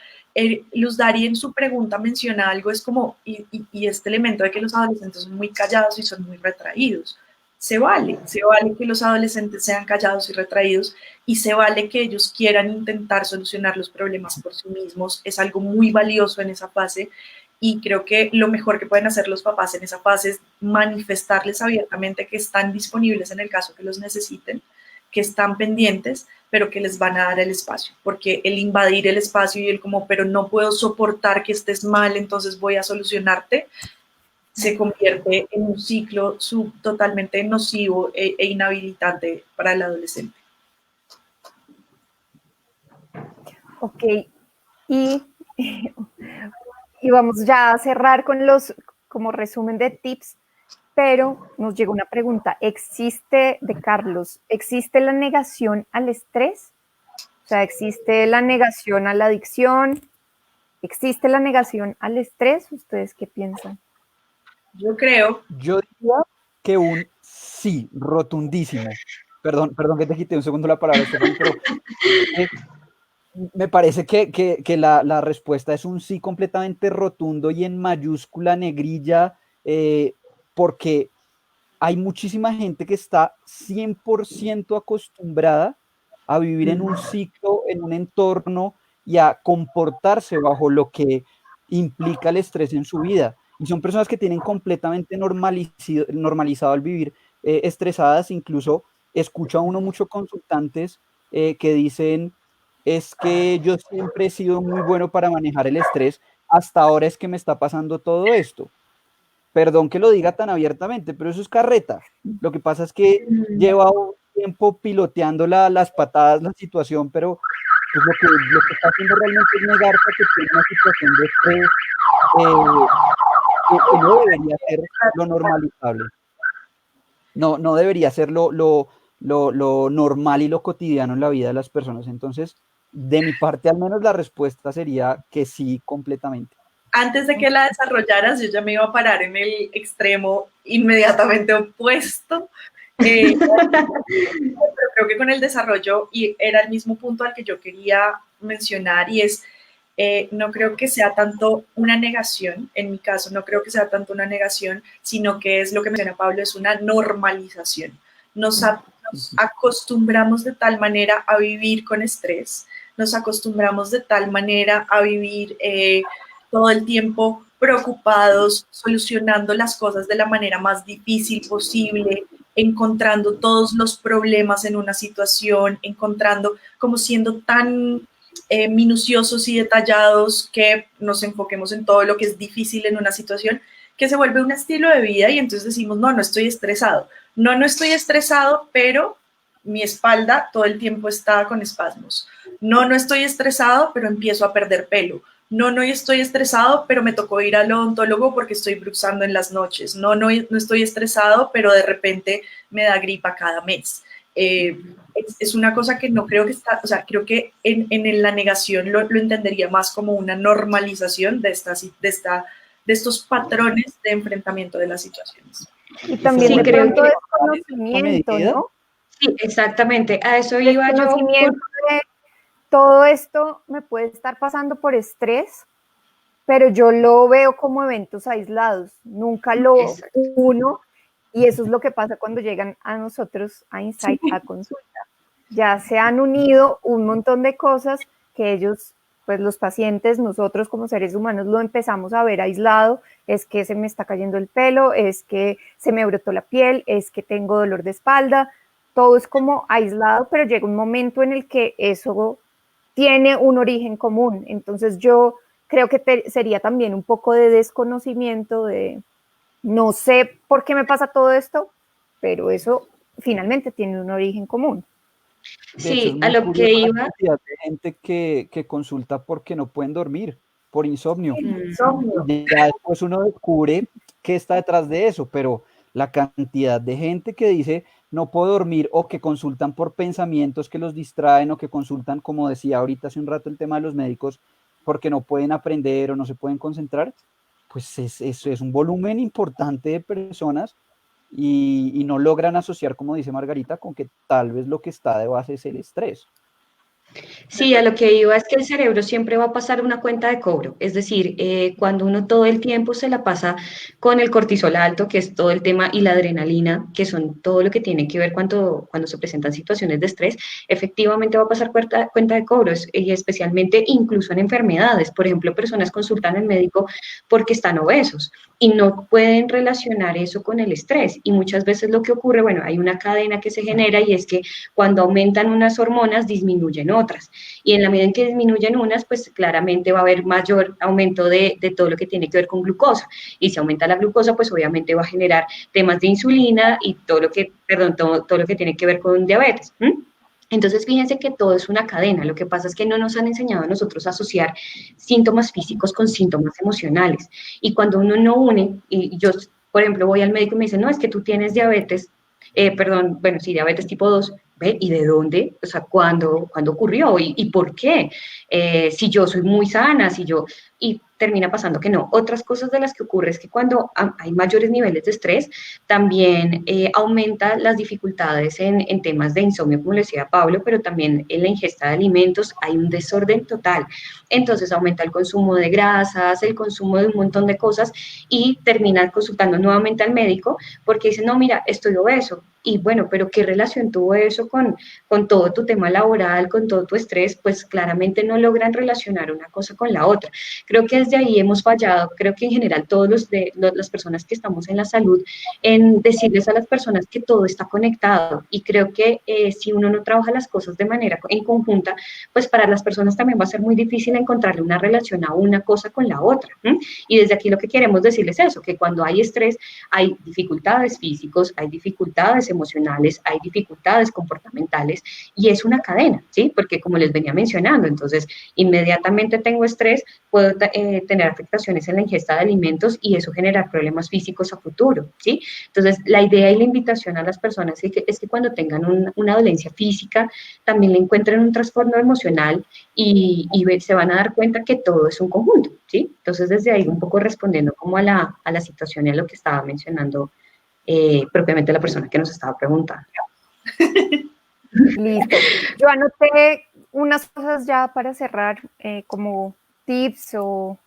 [SPEAKER 2] Luz Dari en su pregunta menciona algo, es como, y este elemento de que los adolescentes son muy callados y son muy retraídos. Se vale que los adolescentes sean callados y retraídos, y se vale que ellos quieran intentar solucionar los problemas por sí mismos. Es algo muy valioso en esa fase, y creo que lo mejor que pueden hacer los papás en esa fase es manifestarles abiertamente que están disponibles en el caso que los necesiten, que están pendientes, pero que les van a dar el espacio, porque el invadir el espacio y el como, pero no puedo soportar que estés mal, entonces voy a solucionarte, se convierte en un ciclo totalmente nocivo e inhabilitante para el adolescente.
[SPEAKER 4] Ok, y, y vamos ya a cerrar con los, como resumen de tips, pero nos llegó una pregunta, de Carlos, ¿existe la negación al estrés? O sea, ¿existe la negación a la adicción? ¿Existe la negación al estrés? ¿Ustedes qué piensan?
[SPEAKER 2] Yo creo.
[SPEAKER 1] Yo diría que un sí, rotundísimo. Perdón que te quité un segundo la palabra, Stephanie, pero me parece que la respuesta es un sí completamente rotundo y en mayúscula negrilla, porque hay muchísima gente que está 100% acostumbrada a vivir en un ciclo, en un entorno y a comportarse bajo lo que implica el estrés en su vida. Y son personas que tienen completamente normalizado el vivir estresadas. Incluso escucha uno muchos consultantes que dicen, es que yo siempre he sido muy bueno para manejar el estrés, hasta ahora es que me está pasando todo esto. Perdón que lo diga tan abiertamente, pero eso es carreta. Lo que pasa es que lleva un tiempo piloteando las patadas, la situación, pero pues lo que está haciendo realmente es negarse a que tiene una situación de estrés que no debería ser lo normalizable. No debería ser lo normal y lo cotidiano en la vida de las personas. Entonces, de mi parte, al menos la respuesta sería que sí, completamente.
[SPEAKER 2] Antes de que la desarrollaras, yo ya me iba a parar en el extremo inmediatamente opuesto. Pero creo que con el desarrollo, y era el mismo punto al que yo quería mencionar, y es, no creo que sea tanto una negación, en mi caso no creo que sea tanto una negación, sino que es lo que menciona Pablo, es una normalización. Nos acostumbramos de tal manera a vivir con estrés, nos acostumbramos de tal manera a vivir todo el tiempo preocupados, solucionando las cosas de la manera más difícil posible, encontrando todos los problemas en una situación, encontrando como siendo tan minuciosos y detallados que nos enfoquemos en todo lo que es difícil en una situación, que se vuelve un estilo de vida y entonces decimos, no estoy estresado. No estoy estresado, pero mi espalda todo el tiempo está con espasmos. No estoy estresado, pero empiezo a perder pelo. No estoy estresado, pero me tocó ir al odontólogo porque estoy bruxando en las noches. No estoy estresado, pero de repente me da gripa cada mes. Es una cosa que no creo que está, o sea, creo que en la negación lo entendería más como una normalización de estos patrones de enfrentamiento de las situaciones.
[SPEAKER 4] Y también
[SPEAKER 3] Sí,
[SPEAKER 4] de
[SPEAKER 3] creo
[SPEAKER 4] pronto
[SPEAKER 3] que
[SPEAKER 4] desconocimiento, ¿no?
[SPEAKER 3] sí, exactamente. A eso iba yo.
[SPEAKER 4] Desconocimiento de todo esto me puede estar pasando por estrés, pero yo lo veo como eventos aislados, nunca lo
[SPEAKER 3] Exacto.
[SPEAKER 4] uno, y eso es lo que pasa cuando llegan a nosotros a Insight a consulta. Ya se han unido un montón de cosas que ellos, pues los pacientes, nosotros como seres humanos lo empezamos a ver aislado, es que se me está cayendo el pelo, es que se me brotó la piel, es que tengo dolor de espalda, todo es como aislado, pero llega un momento en el que eso tiene un origen común. Entonces yo creo que sería también un poco de desconocimiento de no sé por qué me pasa todo esto, pero eso finalmente tiene un origen común.
[SPEAKER 1] De hecho, es
[SPEAKER 3] Sí, a
[SPEAKER 1] muy
[SPEAKER 3] lo
[SPEAKER 1] curiosa
[SPEAKER 3] que
[SPEAKER 1] la
[SPEAKER 3] iba.
[SPEAKER 1] cantidad de gente que consulta porque no pueden dormir, por insomnio.
[SPEAKER 3] Mm,
[SPEAKER 1] Y ya después uno descubre qué está detrás de eso, pero la cantidad de gente que dice no puedo dormir o que consultan por pensamientos que los distraen o que consultan, como decía ahorita hace un rato el tema de los médicos, porque no pueden aprender o no se pueden concentrar, pues es un volumen importante de personas y no logran asociar, como dice Margarita, con que tal vez lo que está de base es el estrés.
[SPEAKER 3] Sí, a lo que iba es que el cerebro siempre va a pasar una cuenta de cobro. Es decir, cuando uno todo el tiempo se la pasa con el cortisol alto, que es todo el tema, y la adrenalina, que son todo lo que tiene que ver cuando se presentan situaciones de estrés, efectivamente va a pasar cuenta de cobro, y especialmente incluso en enfermedades. Por ejemplo, personas consultan al médico porque están obesos y no pueden relacionar eso con el estrés. Y muchas veces lo que ocurre, bueno, hay una cadena que se genera y es que cuando aumentan unas hormonas, disminuyen otras. Y en la medida en que disminuyen unas, pues claramente va a haber mayor aumento de todo lo que tiene que ver con glucosa. Y si aumenta la glucosa, pues obviamente va a generar temas de insulina y todo lo que, perdón, todo lo que tiene que ver con diabetes. Entonces, fíjense que todo es una cadena. Lo que pasa es que no nos han enseñado a nosotros a asociar síntomas físicos con síntomas emocionales. Y cuando uno no une, y yo, por ejemplo, voy al médico y me dice, no, es que tú tienes diabetes, perdón, bueno, sí, diabetes tipo 2. ¿Ve? ¿Y de dónde? O sea, ¿cuándo ocurrió? ¿Y por qué? Si yo soy muy sana, si yo... Y termina pasando que no. Otras cosas de las que ocurre es que cuando hay mayores niveles de estrés, también aumenta las dificultades en temas de insomnio, como le decía Pablo, pero también en la ingesta de alimentos hay un desorden total. Entonces aumenta el consumo de grasas, el consumo de un montón de cosas y termina consultando nuevamente al médico porque dice, no, mira, estoy obeso. Y bueno, pero ¿qué relación tuvo eso con todo tu tema laboral, con todo tu estrés? Pues claramente no logran relacionar una cosa con la otra. Creo que desde ahí hemos fallado, creo que en general todos las personas que estamos en la salud, en decirles a las personas que todo está conectado y creo que si uno no trabaja las cosas de manera en conjunta, pues para las personas también va a ser muy difícil encontrarle una relación a una cosa con la otra. Y desde aquí lo que queremos decirles es eso, que cuando hay estrés hay dificultades físicos, hay dificultades emocionales, hay dificultades comportamentales y es una cadena, ¿sí? Porque como les venía mencionando, entonces inmediatamente tengo estrés, puedo tener afectaciones en la ingesta de alimentos y eso generar problemas físicos a futuro, ¿sí? Entonces la idea y la invitación a las personas es que cuando tengan una dolencia física también le encuentren un trastorno emocional y se van a dar cuenta que todo es un conjunto, ¿sí? Entonces desde ahí un poco respondiendo como a la situación y a lo que estaba mencionando propiamente la persona que nos estaba preguntando.
[SPEAKER 4] Listo. Yo anoté unas cosas ya para cerrar, como tips o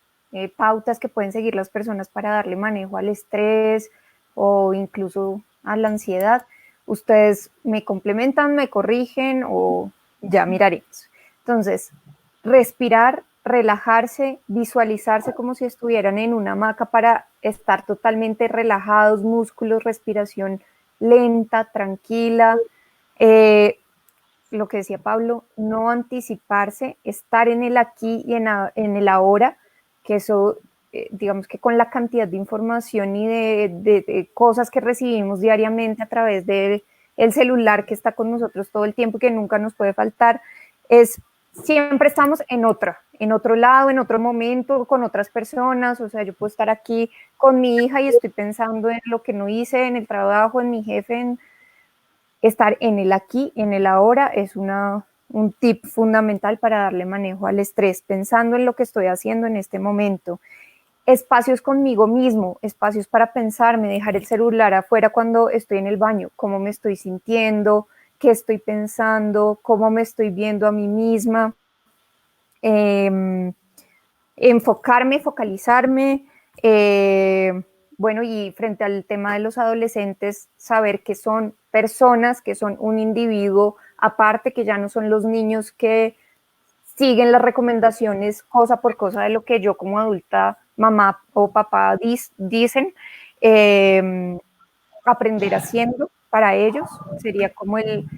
[SPEAKER 4] pautas que pueden seguir las personas para darle manejo al estrés o incluso a la ansiedad. Ustedes me complementan, me corrigen o ya miraremos. Entonces, respirar, relajarse, visualizarse como si estuvieran en una hamaca para estar totalmente relajados, músculos, respiración lenta, tranquila. Lo que decía Pablo, no anticiparse, estar en el aquí y en el ahora, que eso digamos que con la cantidad de información y de cosas que recibimos diariamente a través del celular que está con nosotros todo el tiempo y que nunca nos puede faltar, siempre estamos en otro lado, en otro momento, con otras personas. O sea, yo puedo estar aquí con mi hija y estoy pensando en lo que no hice, en el trabajo, en mi jefe, estar en el aquí, en el ahora, es un tip fundamental para darle manejo al estrés, pensando en lo que estoy haciendo en este momento. Espacios conmigo mismo, espacios para pensarme, dejar el celular afuera cuando estoy en el baño, cómo me estoy sintiendo, qué estoy pensando, cómo me estoy viendo a mí misma, enfocarme, focalizarme, bueno, y frente al tema de los adolescentes, saber que son personas, que son un individuo aparte, que ya no son los niños que siguen las recomendaciones cosa por cosa de lo que yo como adulta, mamá o papá dicen. Aprender haciendo para ellos sería como el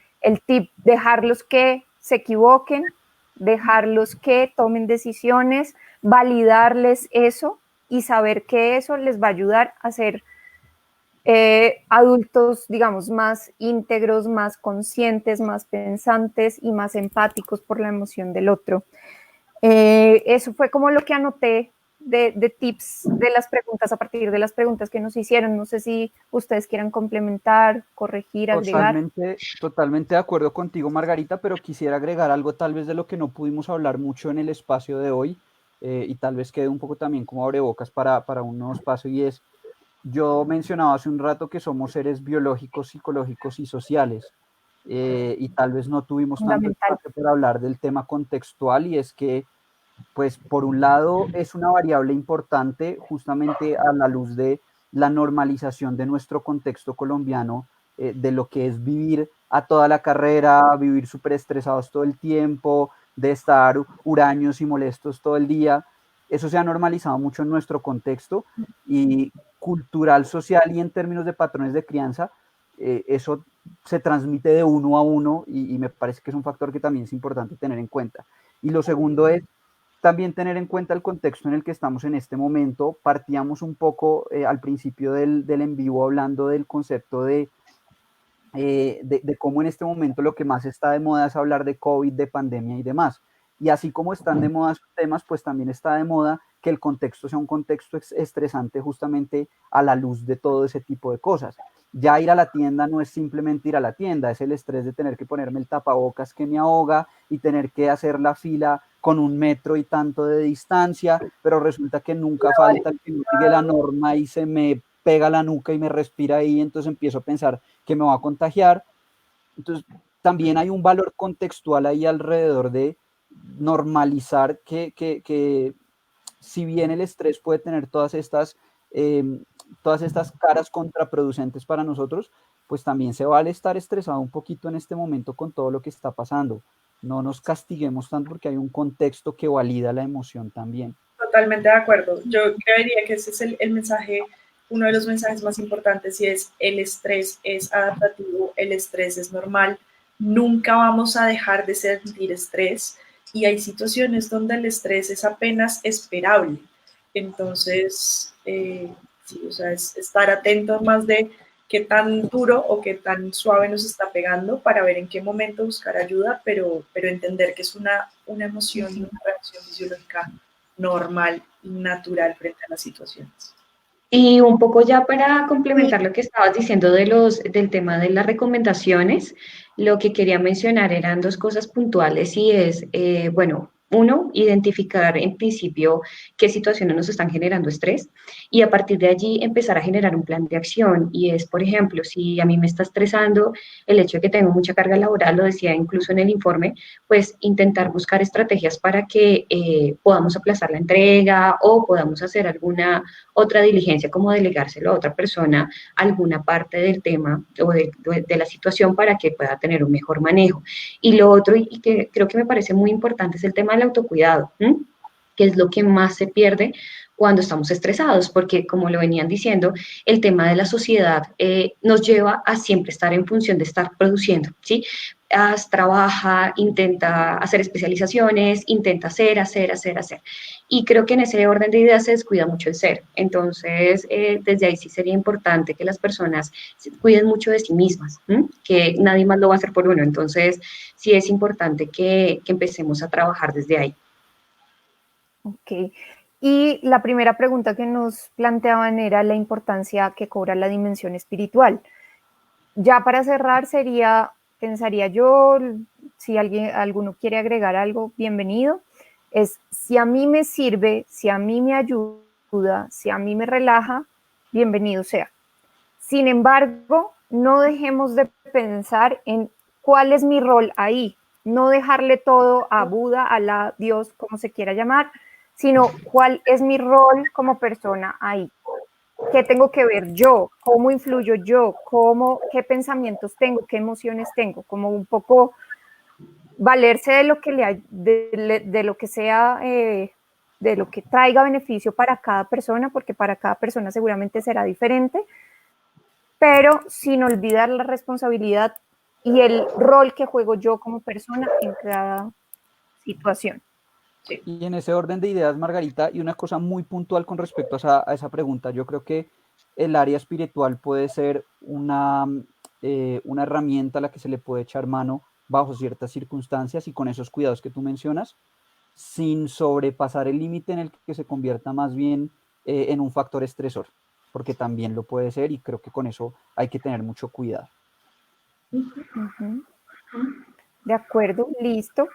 [SPEAKER 4] tip, dejarlos que se equivoquen, dejarlos que tomen decisiones, validarles eso y saber que eso les va a ayudar a ser adultos, digamos, más íntegros, más conscientes, más pensantes y más empáticos por la emoción del otro. Eso fue como lo que anoté de tips de las preguntas, a partir de las preguntas que nos hicieron. No sé si ustedes quieran complementar, corregir, agregar.
[SPEAKER 1] Totalmente de acuerdo contigo, Margarita, pero quisiera agregar algo tal vez de lo que no pudimos hablar mucho en el espacio de hoy, y tal vez quede un poco también como abrebocas para un nuevo espacio, y es, yo mencionaba hace un rato que somos seres biológicos, psicológicos y sociales, y tal vez no tuvimos tanto espacio para hablar del tema contextual, y es que, pues, por un lado, es una variable importante justamente a la luz de la normalización de nuestro contexto colombiano, de lo que es vivir a toda la carrera, vivir súper estresados todo el tiempo, de estar huraños y molestos todo el día. Eso se ha normalizado mucho en nuestro contexto, y cultural, social y en términos de patrones de crianza, eso se transmite de uno a uno, y me parece que es un factor que también es importante tener en cuenta. Y lo segundo es también tener en cuenta el contexto en el que estamos en este momento. Partíamos un poco al principio del en vivo hablando del concepto de cómo en este momento lo que más está de moda es hablar de COVID, de pandemia y demás. Y así como están de moda esos temas, pues también está de moda que el contexto sea un contexto estresante justamente a la luz de todo ese tipo de cosas. Ya ir a la tienda no es simplemente ir a la tienda, es el estrés de tener que ponerme el tapabocas que me ahoga y tener que hacer la fila con 1 metro y tanto de distancia, pero resulta que nunca falta el que no sigue la norma y se me pega la nuca y me respira ahí, entonces empiezo a pensar que me va a contagiar. Entonces también hay un valor contextual ahí alrededor de normalizar que si bien el estrés puede tener todas estas caras contraproducentes para nosotros, pues también se vale estar estresado un poquito en este momento con todo lo que está pasando. No nos castiguemos tanto porque hay un contexto que valida la emoción también.
[SPEAKER 2] Totalmente de acuerdo. Yo creería que ese es el mensaje, uno de los mensajes más importantes, y es: el estrés es adaptativo, el estrés es normal, nunca vamos a dejar de sentir estrés, y hay situaciones donde el estrés es apenas esperable. Entonces, sí, o sea, es estar atento más de qué tan duro o qué tan suave nos está pegando para ver en qué momento buscar ayuda, pero entender que es una emoción y una reacción fisiológica normal y natural frente a las situaciones.
[SPEAKER 3] Y un poco ya para complementar lo que estabas diciendo del tema de las recomendaciones, lo que quería mencionar eran 2 cosas puntuales, y es, bueno, uno, identificar en principio qué situaciones nos están generando estrés, y a partir de allí empezar a generar un plan de acción. Y es, por ejemplo, si a mí me está estresando el hecho de que tengo mucha carga laboral, lo decía incluso en el informe, pues intentar buscar estrategias para que podamos aplazar la entrega o podamos hacer alguna otra diligencia, como delegárselo a otra persona alguna parte del tema o de la situación para que pueda tener un mejor manejo. Y lo otro, y que creo que me parece muy importante, es el tema del autocuidado, que es lo que más se pierde cuando estamos estresados, porque como lo venían diciendo, el tema de la sociedad nos lleva a siempre estar en función de estar produciendo, ¿sí? haz, trabaja, intenta hacer especializaciones, intenta hacer. Y creo que en ese orden de ideas se descuida mucho el ser. Entonces, desde ahí sí sería importante que las personas se cuiden mucho de sí mismas, que nadie más lo va a hacer por uno. Entonces, sí es importante que empecemos a trabajar desde ahí.
[SPEAKER 4] Ok. Y la primera pregunta que nos planteaban era la importancia que cobra la dimensión espiritual. Ya para cerrar pensaría yo, si alguno quiere agregar algo, bienvenido, es si a mí me sirve, si a mí me ayuda, si a mí me relaja, bienvenido sea. Sin embargo, no dejemos de pensar en cuál es mi rol ahí, no dejarle todo a Buda, Alá, Dios, como se quiera llamar, sino cuál es mi rol como persona ahí. ¿Qué tengo que ver yo? ¿Cómo influyo yo? ¿Qué pensamientos tengo? ¿Qué emociones tengo? Como un poco valerse de lo que de lo que sea, de lo que traiga beneficio para cada persona, porque para cada persona seguramente será diferente, pero sin olvidar la responsabilidad y el rol que juego yo como persona en cada situación.
[SPEAKER 2] Sí.
[SPEAKER 1] Y en ese orden de ideas, Margarita, y una cosa muy puntual con respecto a esa pregunta, yo creo que el área espiritual puede ser una herramienta a la que se le puede echar mano bajo ciertas circunstancias y con esos cuidados que tú mencionas, sin sobrepasar el límite en el que se convierta más bien en un factor estresor, porque también lo puede ser y creo que con eso hay que tener mucho cuidado.
[SPEAKER 4] Uh-huh. De acuerdo, listo.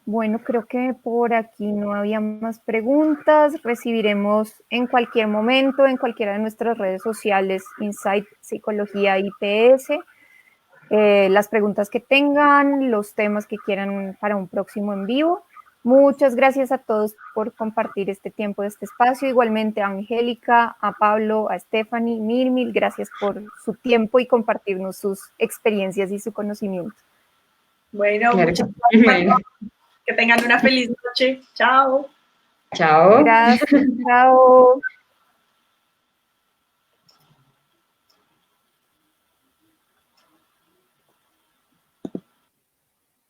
[SPEAKER 4] Bueno, creo que por aquí no había más preguntas. Recibiremos en cualquier momento, en cualquiera de nuestras redes sociales, Insight Psicología IPS, las preguntas que tengan, los temas que quieran para un próximo en vivo. Muchas gracias a todos por compartir este tiempo, este espacio. Igualmente a Angélica, a Pablo, a Stephanie, mil gracias por su tiempo y compartirnos sus experiencias y su conocimiento.
[SPEAKER 2] Bueno,
[SPEAKER 3] Claro.
[SPEAKER 2] muchas gracias. Que tengan una feliz noche. Chao.
[SPEAKER 3] Chao.
[SPEAKER 4] Gracias, chao.